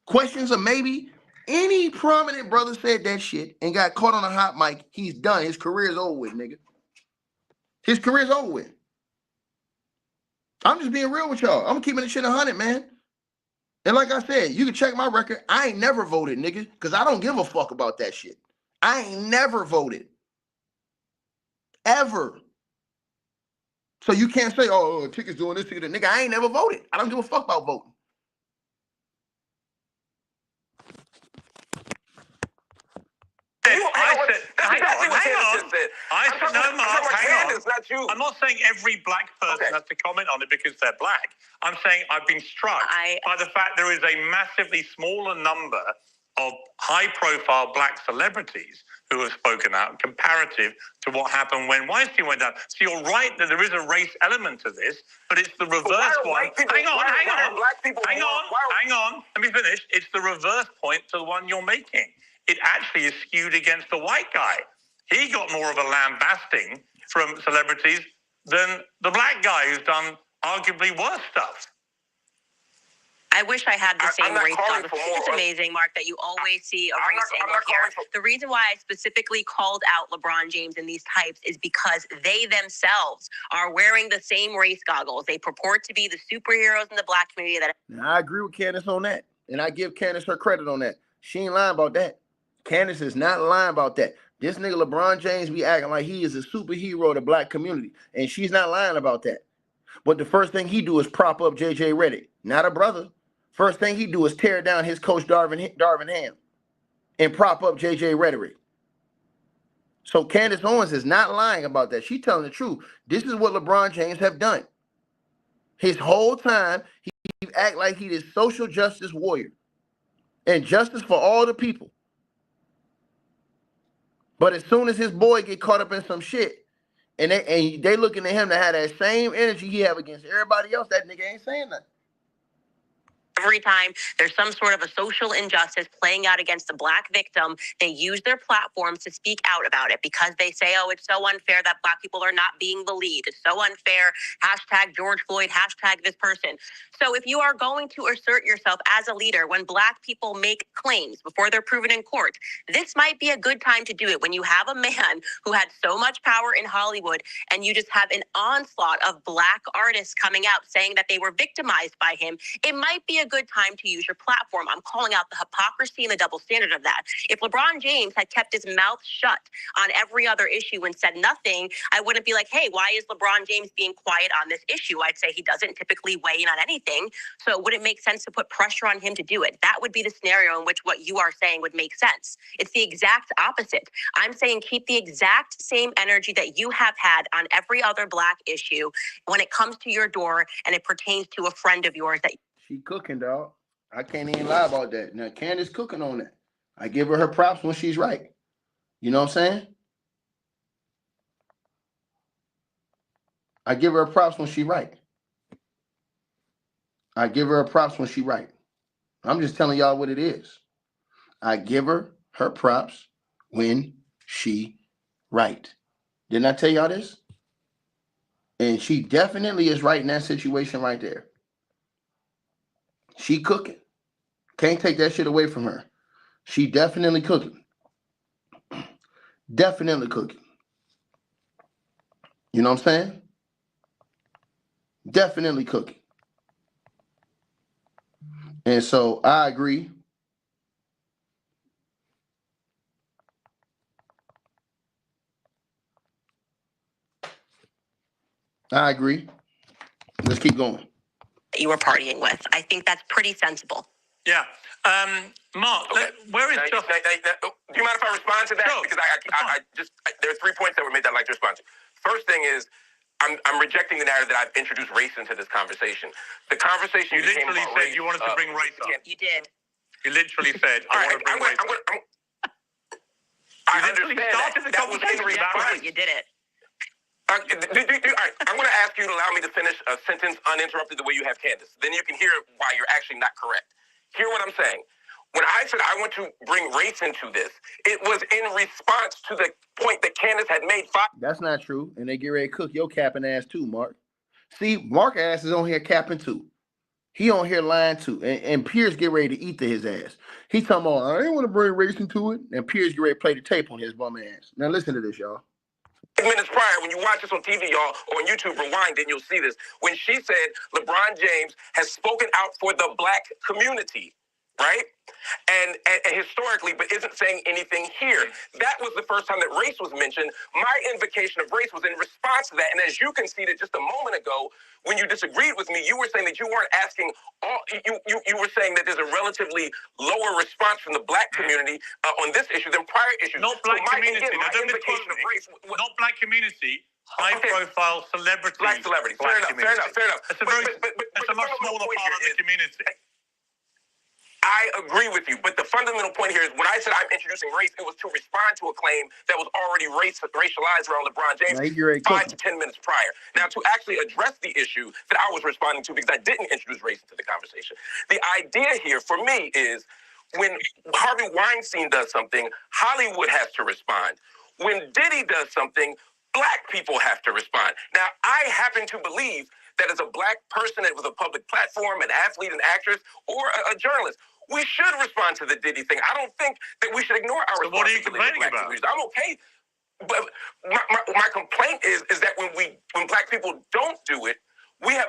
questions, or maybe. Any prominent brother said that shit and got caught on a hot mic, he's done. His career is over with, nigga. His career is over with. I'm just being real with y'all. I'm keeping the shit 100, man. And like I said, you can check my record. I ain't never voted, nigga, because I don't give a fuck about that shit. I ain't never voted. Ever. So you can't say, oh, tickets doing this, ticket that. Nigga, I ain't never voted. I don't give a fuck about voting. Hang on. I'm not saying every black person has to comment on it because they're black. I'm saying I've been struck by the fact there is a massively smaller number of high-profile black celebrities who have spoken out comparative to what happened when Weinstein went down. So you're right that there is a race element to this, but it's the reverse one. Hang on. Let me finish. It's the reverse point to the one you're making. It actually is skewed against the white guy. He got more of a lambasting from celebrities than the black guy who's done arguably worse stuff. I wish I had the same race on. It's amazing, Mark, that you always see a race angle here. The reason why I specifically called out LeBron James and these types is because they themselves are wearing the same race goggles. They purport to be the superheroes in the black community. Now, I agree with Candace on that, and I give Candace her credit on that. She ain't lying about that. Candace is not lying about that. This nigga LeBron James be acting like he is a superhero of the black community, and she's not lying about that. But the first thing he do is prop up JJ Redick, not a brother. First thing he do is tear down his coach Darvin Ham and prop up JJ Redick. So Candace Owens is not lying about that. She's telling the truth. This is what LeBron James have done. His whole time, he act like he is social justice warrior and justice for all the people. But as soon as his boy get caught up in some shit, and they looking at him to have that same energy he have against everybody else, that nigga ain't saying nothing. Every time there's some sort of a social injustice playing out against the black victim, they use their platforms to speak out about it because they say, oh, it's so unfair that black people are not being believed. It's so unfair. Hashtag George Floyd, hashtag this person. So if you are going to assert yourself as a leader when black people make claims before they're proven in court, this might be a good time to do it when you have a man who had so much power in Hollywood and you just have an onslaught of black artists coming out saying that they were victimized by him. It might be a good time to use your platform. I'm calling out the hypocrisy and the double standard of that. If LeBron James had kept his mouth shut on every other issue and said nothing, I wouldn't be like, hey, why is LeBron James being quiet on this issue? I'd say he doesn't typically weigh in on anything, so it wouldn't make sense to put pressure on him to do it. That would be the scenario in which what you are saying would make sense. It's the exact opposite. I'm saying keep the exact same energy that you have had on every other Black issue when it comes to your door and it pertains to a friend of yours that She cooking, dog. I can't even lie about that. Now, Candace cooking on that. I give her props when she's right. You know what I'm saying? I give her props when she's right. I give her props when she's right. I'm just telling y'all what it is. I give her props when she right. Didn't I tell y'all this? And she definitely is right in that situation right there. She cooking. Can't take that shit away from her. She definitely cooking. Definitely cooking. You know what I'm saying? Definitely cooking. And so I agree. I agree. Let's keep going. you were partying with. I think that's pretty sensible. Yeah. Mark, Okay. where is do you mind if I respond to that? Sure. Because there are 3 points that were made that I'd like to respond to. First thing is, I'm rejecting the narrative that I've introduced race into this conversation. The conversation you literally said race, you wanted to bring race up. You did. You literally said, I want to bring race up. I understand that was in response. You did it. All right, I'm going to ask you to allow me to finish a sentence uninterrupted the way you have Candace. Then you can hear why you're actually not correct. Hear what I'm saying. When I said I want to bring race into this, it was in response to the point that Candace had made. That's not true. And they get ready to cook your capping ass too, Mark. See, Mark ass is on here capping too. He on here lying too. And Piers get ready to eat to his ass. He talking about, I didn't want to bring race into it. And Piers get ready to play the tape on his bum ass. Now listen to this, y'all. Minutes prior, when you watch this on TV, y'all, or on YouTube, rewind, and you'll see this. When she said LeBron James has spoken out for the black community, right? And historically, but isn't saying anything here. That was the first time that race was mentioned. My invocation of race was in response to that. And as you conceded just a moment ago, when you disagreed with me, you were saying that you weren't asking you were saying that there's a relatively lower response from the black community on this issue than prior issues. Not black community. Not black community. High-profile celebrities. Black celebrities. Fair enough. It's a much smaller part of the community. I agree with you, but the fundamental point here is when I said I'm introducing race, it was to respond to a claim that was already racialized around LeBron James 5 to 10 minutes prior. Now, to actually address the issue that I was responding to, because I didn't introduce race into the conversation, the idea here for me is when Harvey Weinstein does something, Hollywood has to respond. When Diddy does something, black people have to respond. Now, I happen to believe that as a black person with a public platform, an athlete, an actress, or a journalist, we should respond to the Diddy thing. I don't think that we should ignore our responsibility. What are you complaining about? I'm okay, but my complaint is that when black people don't do it, we are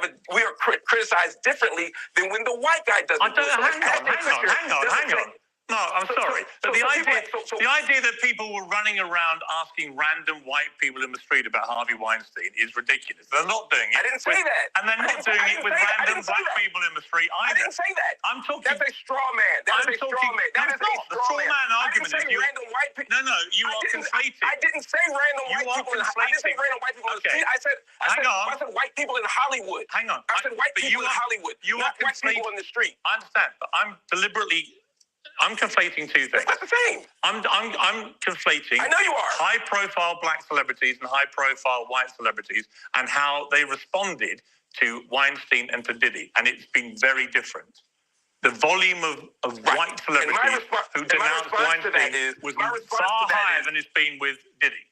criticized differently than when the white guy doesn't do it. Hang on. No, I'm sorry. But the idea that people were running around asking random white people in the street about Harvey Weinstein is ridiculous. They're not doing it. I didn't say that. And they're not doing it with random black people in the street either. I didn't say that. I'm talking. That's a straw man. That is a straw man. The straw man argument is you. Random white people. No, you are conflating. I didn't say random white people. I didn't say random white people in the street. I said white people in Hollywood. Hang on. I said white people in Hollywood. You not are white people in the street. I understand, but I'm conflating two things. It's not the same. I'm conflating. I know you are. High-profile black celebrities and high-profile white celebrities and how they responded to Weinstein and to Diddy, and it's been very different. The volume of white celebrities who denounced Weinstein was far higher than it's been with Diddy.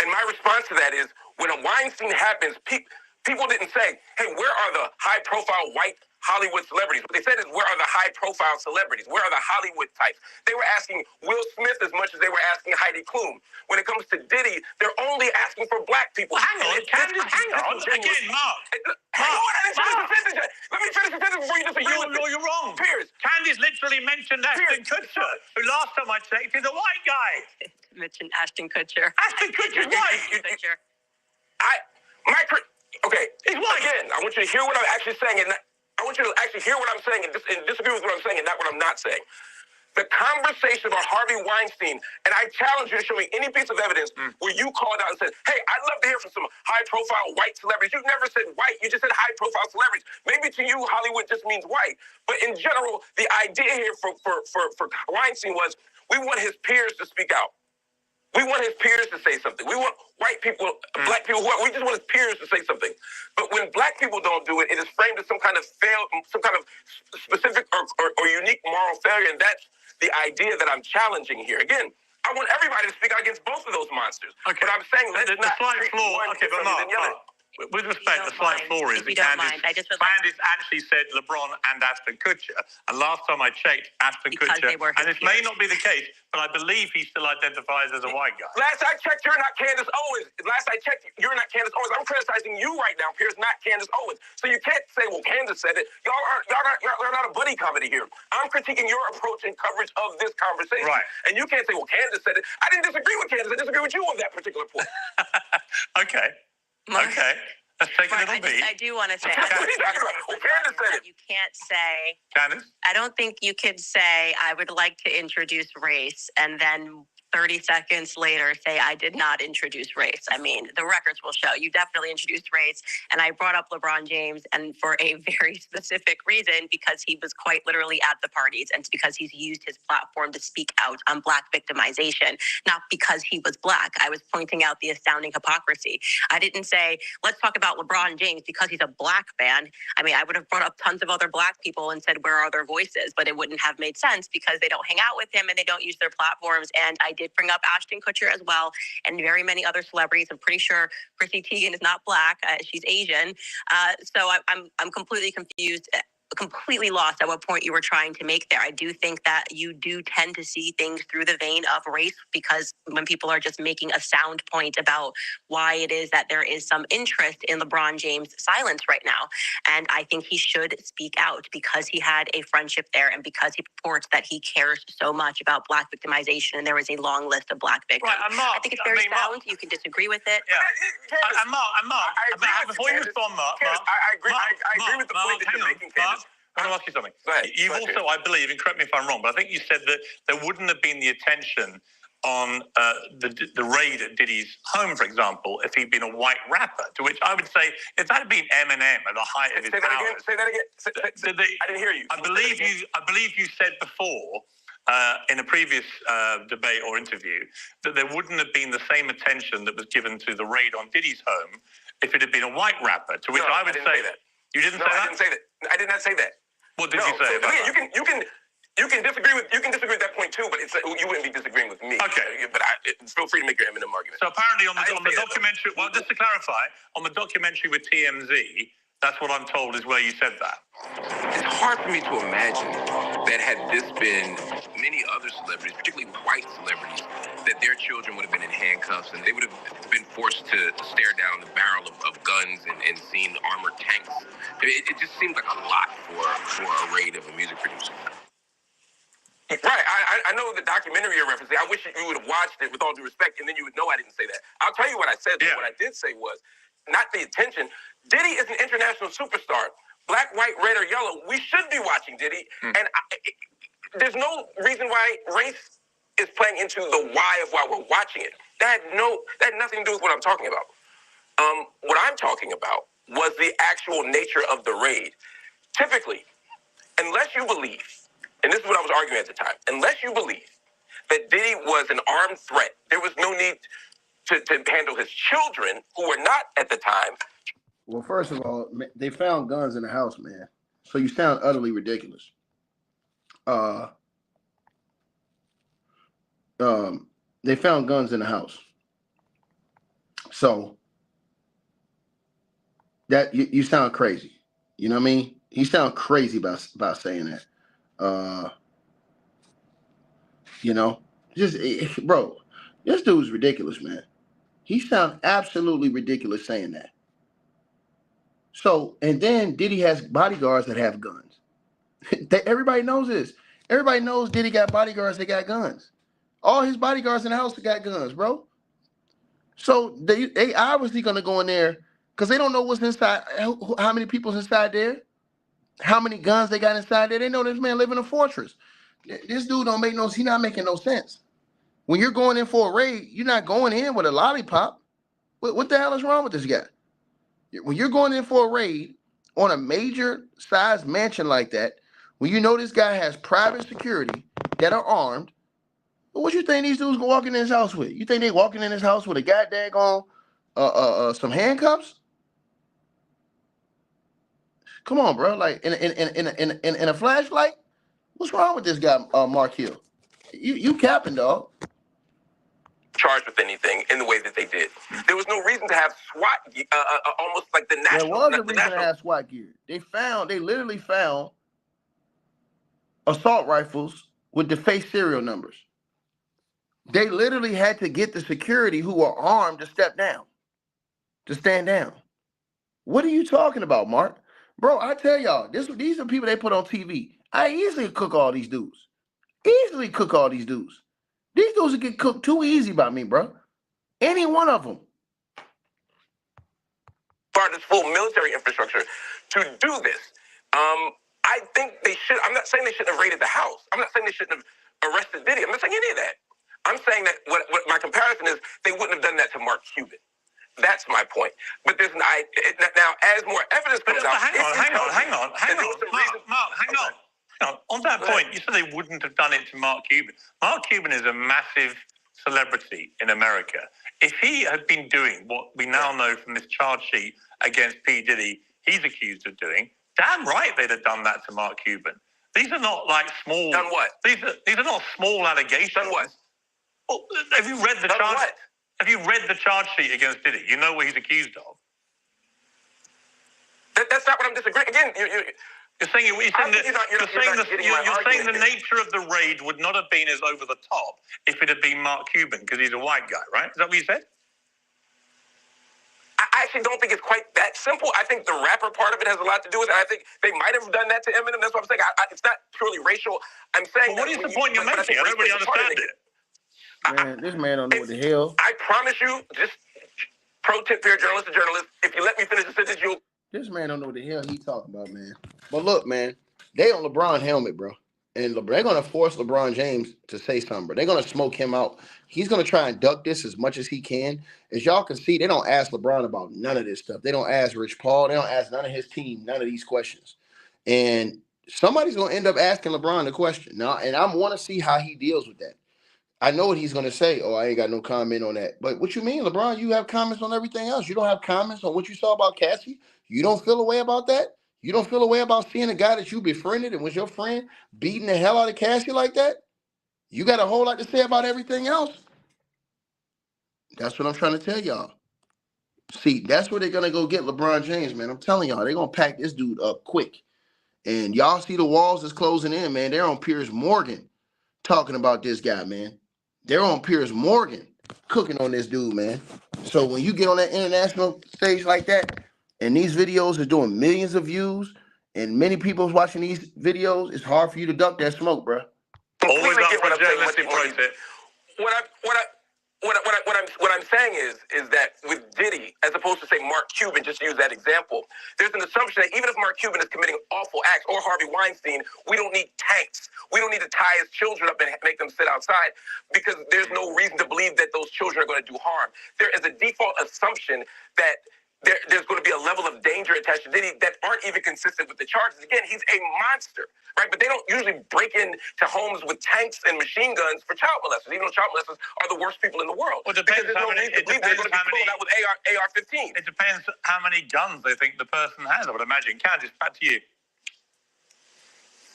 And my response to that is, when a Weinstein happens, people didn't say, hey, where are the high-profile white Hollywood celebrities. What they said is, where are the high-profile celebrities? Where are the Hollywood types? They were asking Will Smith as much as they were asking Heidi Klum. When it comes to Diddy, they're only asking for black people. Well, hang on, Candace, hang on. Again, Mark. Hang on, I didn't finish the sentence. Let me finish the sentence before you disagree with me. You're wrong. Piers. Candace literally mentioned Ashton Kutcher, who last time I checked is a white guy. Mentioned Ashton Kutcher. Ashton Kutcher's white. Okay, he's white. Again, I want you to hear what I'm actually saying, and I want you to actually hear what I'm saying and disagree with what I'm saying and not what I'm not saying. The conversation about Harvey Weinstein, and I challenge you to show me any piece of evidence where you called out and said, hey, I'd love to hear from some high-profile white celebrities. You never said white. You just said high-profile celebrities. Maybe to you, Hollywood just means white. But in general, the idea here for Weinstein was, we want his peers to speak out. We want his peers to say something. We want white people, black people, we just want his peers to say something. But when black people don't do it, it is framed as some kind of specific or unique moral failure, and that's the idea that I'm challenging here. Again, I want everybody to speak out against both of those monsters. Okay. But I'm saying let's not treat one differently than the other. With respect, the slight flaw is that Candace actually said LeBron and Ashton Kutcher. And last time I checked, Ashton Kutcher, and this may not be the case, but I believe he still identifies as a white guy. Last I checked, you're not Candace Owens. Last I checked, you're not Candace Owens. I'm criticizing you right now, Piers, not Candace Owens. So you can't say, well, Candace said it. Y'all are not a buddy comedy here. I'm critiquing your approach and coverage of this conversation. Right. And you can't say, well, Candace said it. I didn't disagree with Candace. I disagree with you on that particular point. Okay. Okay. Let's take a little beat. I do want to say, you can't say, Candace? I don't think you could say, I would like to introduce race, and then 30 seconds later say, I did not introduce race. I mean, the records will show. You definitely introduced race. And I brought up LeBron James, and for a very specific reason, because he was quite literally at the parties, and it's because he's used his platform to speak out on Black victimization, not because he was Black. I was pointing out the astounding hypocrisy. I didn't say, let's talk about LeBron James because he's a Black man. I mean, I would have brought up tons of other Black people and said, where are their voices? But it wouldn't have made sense because they don't hang out with him and they don't use their platforms. And I did bring up Ashton Kutcher as well, and very many other celebrities. I'm pretty sure Chrissy Teigen is not Black; she's Asian. So I'm completely confused, completely lost at what point you were trying to make there. I do think that you do tend to see things through the vein of race, because when people are just making a sound point about why it is that there is some interest in LeBron James' silence right now. And I think he should speak out because he had a friendship there and because he purports that he cares so much about Black victimization, and there is a long list of Black victims. Right, Mark, I think it's very sound. You can disagree with it. Yeah. And Mark, before you respond, Mark, I agree with the point that you're making, Candace. I want to ask you something. Go ahead. You've also, I believe, and correct me if I'm wrong, but I think you said that there wouldn't have been the attention on the raid at Diddy's home, for example, if he'd been a white rapper. To which I would say, if that had been Eminem at the height of his power. Say that again. I didn't hear you. I believe you said before, in a previous debate or interview, that there wouldn't have been the same attention that was given to the raid on Diddy's home if it had been a white rapper. To which I would say that. You didn't say that? I didn't say that. I did not say that. What did you say about that? You can disagree with that point too, but you wouldn't be disagreeing with me. Okay. But feel free to make your Eminem argument. So apparently on the documentary, well, just to clarify, on the documentary with TMZ, that's what I'm told is where you said that. It's hard for me to imagine that had this been many other celebrities, particularly white celebrities, that their children would have been in handcuffs and they would have been forced to stare down the barrel of guns and seen armored tanks. It just seems like a lot for a raid of a music producer. Right, I know the documentary you're referencing. I wish you would have watched it with all due respect, and then you would know I didn't say that. I'll tell you what I said. Yeah. What I did say was, not the attention. Diddy is an international superstar. Black, white, red, or yellow, we should be watching Diddy. And there's no reason why race is playing into the why of why we're watching it. That had nothing to do with what I'm talking about. What I'm talking about was the actual nature of the raid. Typically, unless you believe, and this is what I was arguing at the time, unless you believe that Diddy was an armed threat, there was no need to handle his children, who were not at the time. Well, first of all, they found guns in the house, man. So you sound utterly ridiculous. They found guns in the house. So that you sound crazy. You know what I mean? He sounds crazy about saying that. You know, just bro, this dude's ridiculous, man. He sounds absolutely ridiculous saying that. So, and then Diddy has bodyguards that have guns. Everybody knows this. Everybody knows Diddy got bodyguards that got guns. All his bodyguards in the house got guns, bro. So they obviously gonna go in there because they don't know what's inside. How many people's inside there? How many guns they got inside there? They know this man live in a fortress. This dude don't make no. He not making no sense. When you're going in for a raid, you're not going in with a lollipop. What the hell is wrong with this guy? When you're going in for a raid on a major size mansion like that, when you know this guy has private security that are armed, what you think these dudes go walking in his house with? You think they walking in his house with a goddamn some handcuffs? Come on, bro. Like in a flashlight? What's wrong with this guy, Mark Hill? You capping, dog. Charged with anything in the way that they did. There was no reason to have SWAT, almost like the national. There was a reason to have SWAT gear. They literally found assault rifles with the face serial numbers. They literally had to get the security who were armed to step down, to stand down. What are you talking about, Mark? Bro, I tell y'all, these are people they put on TV. I easily cook all these dudes. Easily cook all these dudes. These dudes get cooked too easy by me, bro. Any one of them. Part of this full military infrastructure to do this. I think they should. I'm not saying they shouldn't have raided the house. I'm not saying they shouldn't have arrested Diddy. I'm not saying any of that. I'm saying that what my comparison is, they wouldn't have done that to Mark Cuban. That's my point. But there's now as more evidence comes out. Hang on. Mark, hang on. On that point, you said they wouldn't have done it to Mark Cuban. Mark Cuban is a massive celebrity in America. If he had been doing what we now know from this charge sheet against P. Diddy, he's accused of doing, damn right they'd have done that to Mark Cuban. These are not like small. Done what? These are not small allegations. Done what? Well, have you read the Done charge? what? Have you read the charge sheet against Diddy? You know what he's accused of. That's not what I'm disagreeing. Again, You're saying the nature of the raid would not have been as over the top if it had been Mark Cuban because he's a white guy, right? Is that what you said? I actually don't think it's quite that simple. I think the rapper part of it has a lot to do with it. I think they might have done that to Eminem. That's what I'm saying. It's not purely racial. I'm saying. Well, what is the point you're making? I don't really understand it. Man, this man don't know what the hell. I promise you, just pro tip here, journalist to journalist. If you let me finish the sentence, you'll. This man don't know what the hell he talking about, man. But look, man, they on LeBron helmet, bro. And they're going to force LeBron James to say something, bro. They're going to smoke him out. He's going to try and duck this as much as he can. As y'all can see, they don't ask LeBron about none of this stuff. They don't ask Rich Paul. They don't ask none of his team none of these questions. And somebody's going to end up asking LeBron the question. Now, and I want to see how he deals with that. I know what he's going to say. Oh, I ain't got no comment on that. But what you mean, LeBron? You have comments on everything else. You don't have comments on what you saw about Cassie? You don't feel a way about that? You don't feel a way about seeing a guy that you befriended and was your friend beating the hell out of Cassie like that? You got a whole lot to say about everything else? That's what I'm trying to tell y'all. See, that's where they're going to go get LeBron James, man. I'm telling y'all, they're going to pack this dude up quick. And y'all see the walls is closing in, man. They're on Piers Morgan talking about this guy, man. They're on Piers Morgan cooking on this dude, man. So when you get on that international stage like that, and these videos are doing millions of views, and many people's watching these videos, it's hard for you to duck that smoke, bro. Always up for journalistic process. What I'm saying is that with Diddy, as opposed to say Mark Cuban, just to use that example, there's an assumption that even if Mark Cuban is committing awful acts, or Harvey Weinstein, we don't need tanks. We don't need to tie his children up and make them sit outside because there's no reason to believe that those children are going to do harm. There is a default assumption that there's going to be a level of danger attached to Diddy that aren't even consistent with the charges. Again, he's a monster, right? But they don't usually break into homes with tanks and machine guns for child molesters, even though child molesters are the worst people in the world. Well, because there's no reason to believe they're going to be pulled out with AR-15. It depends how many guns they think the person has, I would imagine. Candace, back to you.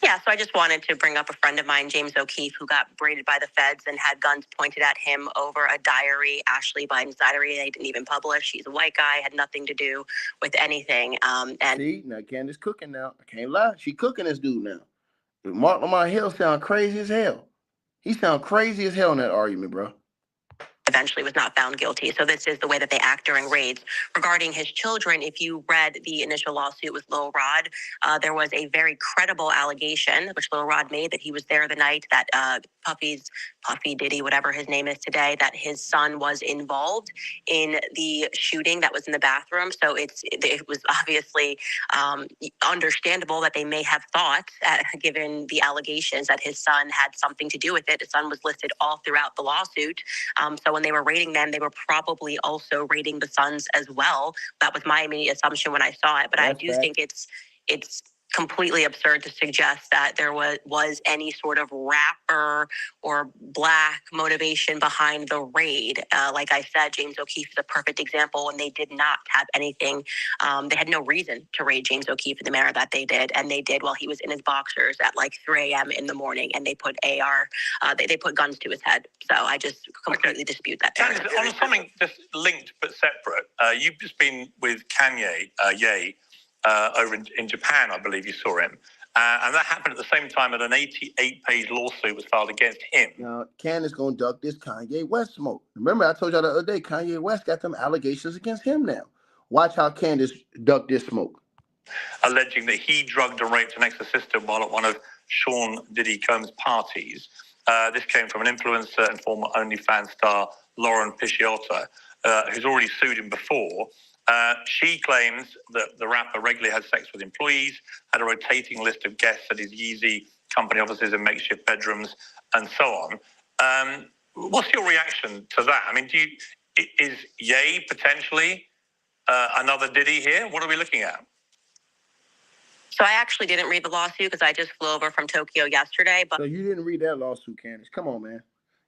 Yeah, so I just wanted to bring up a friend of mine, James O'Keefe, who got braided by the feds and had guns pointed at him over a diary, Ashley Biden's diary. They didn't even publish. He's a white guy, had nothing to do with anything. And See, now Candace cooking now. I can't lie. She cooking this dude now. Mark Lamar Hill sound crazy as hell. He sound crazy as hell in that argument, bro. Eventually was not found guilty. So this is the way that they act during raids. Regarding his children, if you read the initial lawsuit with Lil Rod, there was a very credible allegation, which Lil Rod made, that he was there the night that Puffy Diddy, whatever his name is today, that his son was involved in the shooting that was in the bathroom. So it was obviously understandable that they may have thought, given the allegations, that his son had something to do with it. His son was listed all throughout the lawsuit. So when they were rating them, they were probably also rating the sons as well. That was my immediate assumption when I saw it. But I do think it's completely absurd to suggest that there was any sort of rapper or black motivation behind the raid. Like I said, James O'Keefe is a perfect example, and they did not have anything. They had no reason to raid James O'Keefe in the manner that they did, and they did while he was in his boxers at like 3 a.m. in the morning, and they put they put guns to his head. So I just completely dispute that. On something just linked but separate, you've just been with Kanye, over in Japan, I believe you saw him. And that happened at the same time that an 88-page lawsuit was filed against him. Now, Candace gonna duck this Kanye West smoke. Remember, I told y'all the other day, Kanye West got them allegations against him now. Watch how Candace duck this smoke. Alleging that he drugged and raped an ex-assistant while at one of Sean Diddy Combs' parties. This came from an influencer and former OnlyFans star, Lauren Pisciotta, who's already sued him before. She claims that the rapper regularly had sex with employees, had a rotating list of guests at his Yeezy company offices and makeshift bedrooms, and so on. What's your reaction to that? I mean, is Ye potentially another Diddy here? What are we looking at? So I actually didn't read the lawsuit because I just flew over from Tokyo yesterday. But So you didn't read that lawsuit, Candace. Come on, man.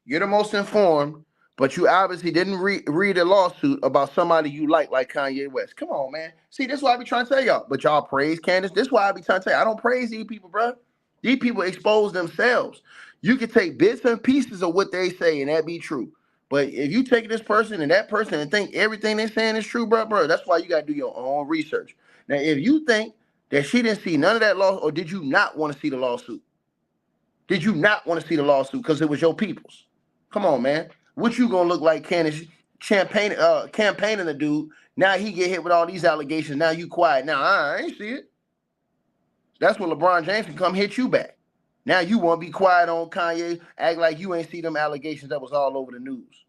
You're the most informed, but you obviously didn't read a lawsuit about somebody you like Kanye West. Come on, man. See, this is why I be trying to tell y'all. But y'all praise Candace. This is why I be trying to tell you. I don't praise these people, bro. These people expose themselves. You can take bits and pieces of what they say, and that be true. But if you take this person and that person and think everything they're saying is true, bro, that's why you got to do your own research. Now, if you think that she didn't see none of that lawsuit, or did you not want to see the lawsuit? Did you not want to see the lawsuit because it was your people's? Come on, man. What you gonna look like, Candace, campaigning the dude? Now he get hit with all these allegations. Now you quiet. Now I ain't see it. That's when LeBron James can come hit you back. Now you want to be quiet on Kanye, act like you ain't see them allegations that was all over the news.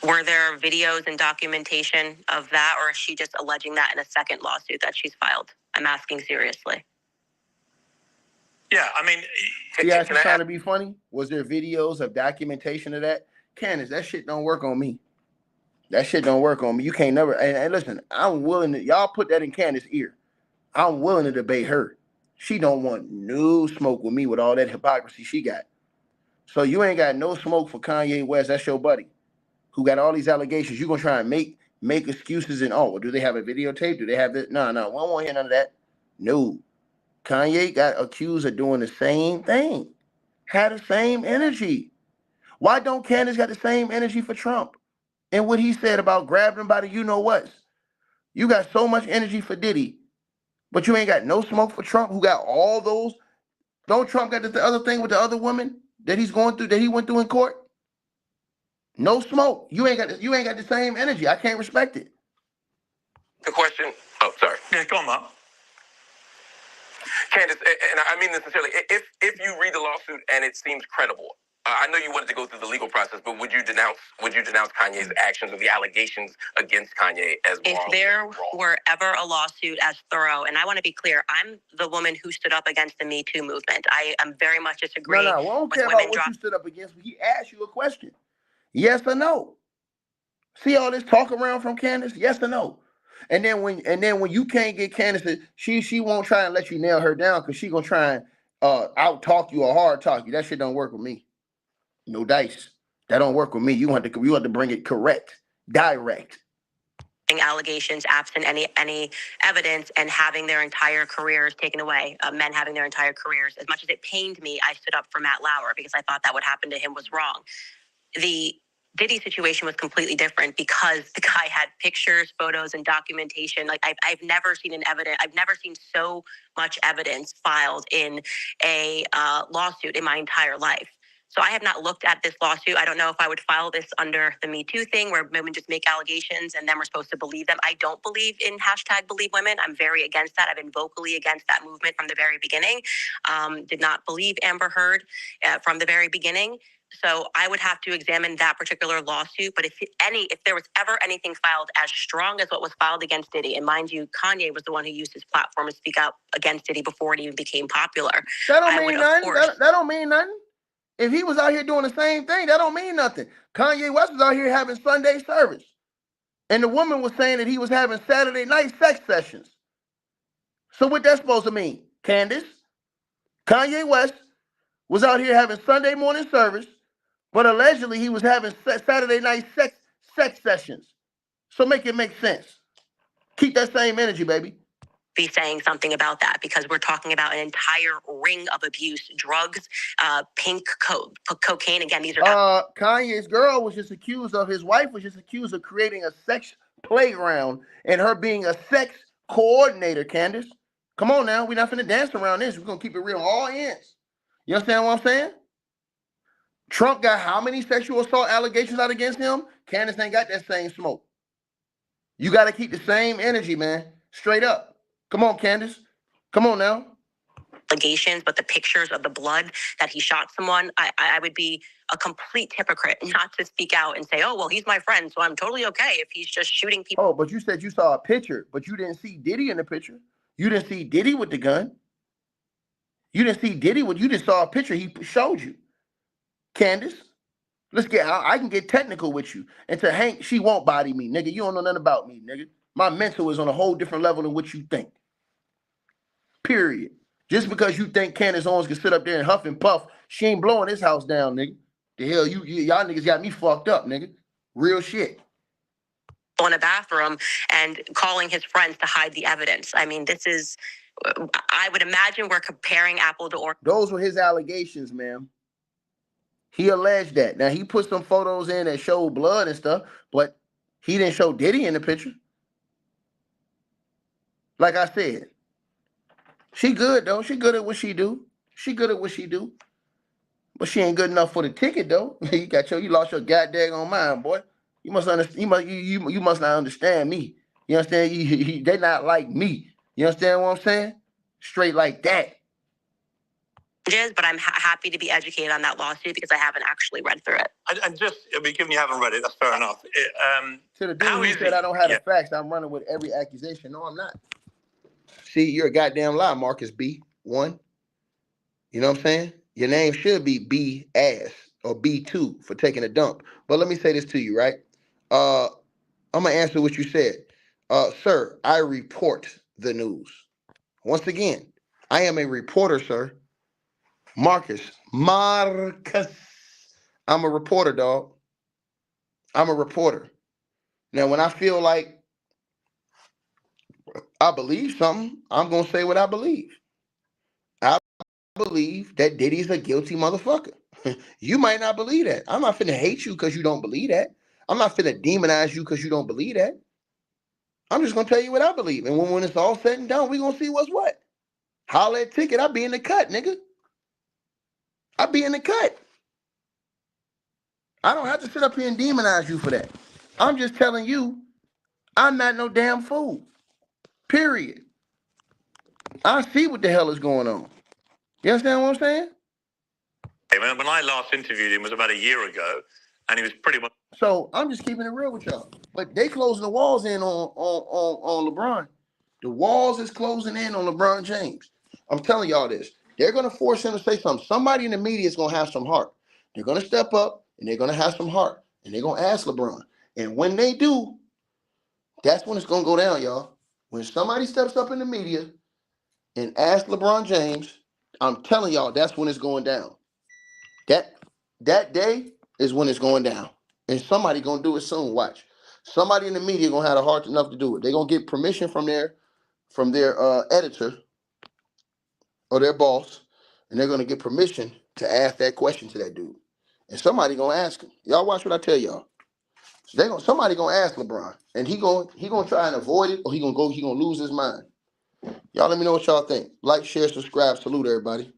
Were there videos and documentation of that, or is she just alleging that in a second lawsuit that she's filed? I'm asking seriously. Yeah, I mean... Yeah, she's trying to be funny. Was there videos of documentation of that? Candace, that shit don't work on me. That shit don't work on me. You can't never... And listen, I'm willing to... Y'all put that in Candace's ear. I'm willing to debate her. She don't want no smoke with me with all that hypocrisy she got. So you ain't got no smoke for Kanye West. That's your buddy who got all these allegations. You gonna try and make excuses and, oh, well, do they have a videotape? Do they have it? No, we don't want to hear none of that. No. Kanye got accused of doing the same thing. Had the same energy. Why don't Candace got the same energy for Trump? And what he said about grabbing him by the you-know-whats. You got so much energy for Diddy, but you ain't got no smoke for Trump, who got all those. Don't Trump got the other thing with the other woman that he's going through, that he went through in court? No smoke. You ain't got the same energy. I can't respect it. The question. Oh, sorry. Yeah, go on, Mark. Candace, and I mean this sincerely, if you read the lawsuit and it seems credible, I know you wanted to go through the legal process, but would you denounce Kanye's actions or the allegations against Kanye as if there were ever a lawsuit as thorough, and I want to be clear, I'm the woman who stood up against the Me Too movement. I am very much disagreeing. No, I don't care about what you stood up against. He asked you a question. Yes or no? See all this talk around from Candace? Yes or no? And then when you can't get Candace, she won't try and let you nail her down because she gonna try and out talk you or hard talk you. That shit don't work with me. No dice. That don't work with me. You have to bring it correct, direct. allegations absent any evidence and having their entire careers taken away, men having their entire careers. As much as it pained me, I stood up for Matt Lauer because I thought that what happened to him was wrong. The Diddy situation was completely different because the guy had pictures, photos, and documentation. Like I've never seen I've never seen so much evidence filed in a lawsuit in my entire life. So I have not looked at this lawsuit. I don't know if I would file this under the Me Too thing where women just make allegations and then we're supposed to believe them. I don't believe in #BelieveWomen. I'm very against that. I've been vocally against that movement from the very beginning. Did not believe Amber Heard from the very beginning. So I would have to examine that particular lawsuit. But if there was ever anything filed as strong as what was filed against Diddy, and mind you, Kanye was the one who used his platform to speak out against Diddy before it even became popular. That don't mean nothing. That don't mean nothing. If he was out here doing the same thing, that don't mean nothing. Kanye West was out here having Sunday service. And the woman was saying that he was having Saturday night sex sessions. So what that's supposed to mean, Candace? Kanye West was out here having Sunday morning service, but allegedly he was having Saturday night sex sessions. So make it make sense. Keep that same energy, baby. Be saying something about that because we're talking about an entire ring of abuse, drugs, pink cocaine. Again, these are Kanye's girl was just accused of, his wife was just accused of creating a sex playground and her being a sex coordinator, Candace. Come on now, we're not finna dance around this. We're gonna keep it real on all ends. You understand what I'm saying? Trump got how many sexual assault allegations out against him? Candace ain't got that same smoke. You got to keep the same energy, man. Straight up. Come on, Candace. Come on now. Allegations, but the pictures of the blood that he shot someone, I would be a complete hypocrite not to speak out and say, oh, well, he's my friend, so I'm totally okay if he's just shooting people. Oh, but you said you saw a picture, but you didn't see Diddy in the picture. You didn't see Diddy with the gun. You didn't see Diddy with, you just saw a picture he showed you. Candace, I can get technical with you. And to Hank, she won't body me, nigga. You don't know nothing about me, nigga. My mental is on a whole different level than what you think. Period. Just because you think Candace Owens can sit up there and huff and puff, she ain't blowing this house down, nigga. The hell, y'all niggas got me fucked up, nigga. Real shit. In a bathroom and calling his friends to hide the evidence. I mean, this is, I would imagine we're comparing apple to orange. Those were his allegations, ma'am. He alleged that. Now, he put some photos in that showed blood and stuff, but he didn't show Diddy in the picture. Like I said, she good, though. She good at what she do. She good at what she do. But she ain't good enough for the ticket, though. You lost your goddamn mind, boy. You must understand. You must not understand me. You understand? They not like me. You understand what I'm saying? Straight like that. But I'm happy to be educated on that lawsuit because I haven't actually read through it. Given you haven't read it, that's fair enough. To the dude who said I don't have the facts, I'm running with every accusation. No, I'm not. See, you're a goddamn lie, Marcus B1. You know what I'm saying? Your name should be B ass or B2 for taking a dump. But let me say this to you, right? I'm gonna answer what you said. Sir, I report the news. Once again, I am a reporter, sir. Marcus. I'm a reporter, dog. I'm a reporter. Now, when I feel like I believe something, I'm going to say what I believe. I believe that Diddy's a guilty motherfucker. You might not believe that. I'm not finna hate you because you don't believe that. I'm not finna demonize you because you don't believe that. I'm just going to tell you what I believe. And when it's all said and done, we're going to see what's what. Holla at Ticket. I'll be in the cut, nigga. I'll be in the cut. I don't have to sit up here and demonize you for that. I'm just telling you, I'm not no damn fool. Period. I see what the hell is going on. You understand what I'm saying? When I last interviewed him was about a year ago, and he was pretty much. So I'm just keeping it real with y'all. But they closing the walls in on LeBron. The walls is closing in on LeBron James. I'm telling y'all this. They're going to force him to say something. Somebody in the media is going to have some heart. They're going to step up, and they're going to have some heart. And they're going to ask LeBron. And when they do, that's when it's going to go down, y'all. When somebody steps up in the media and asks LeBron James, I'm telling y'all, that's when it's going down. That day is when it's going down. And somebody going to do it soon. Watch. Somebody in the media gonna have the heart enough to do it. They're gonna get permission from their editor or their boss, and they're gonna get permission to ask that question to that dude. And somebody gonna ask him. Y'all watch what I tell y'all. Somebody gonna ask LeBron, and he gonna try and avoid it, or he gonna lose his mind. Y'all let me know what y'all think. Like, share, subscribe. Salute everybody.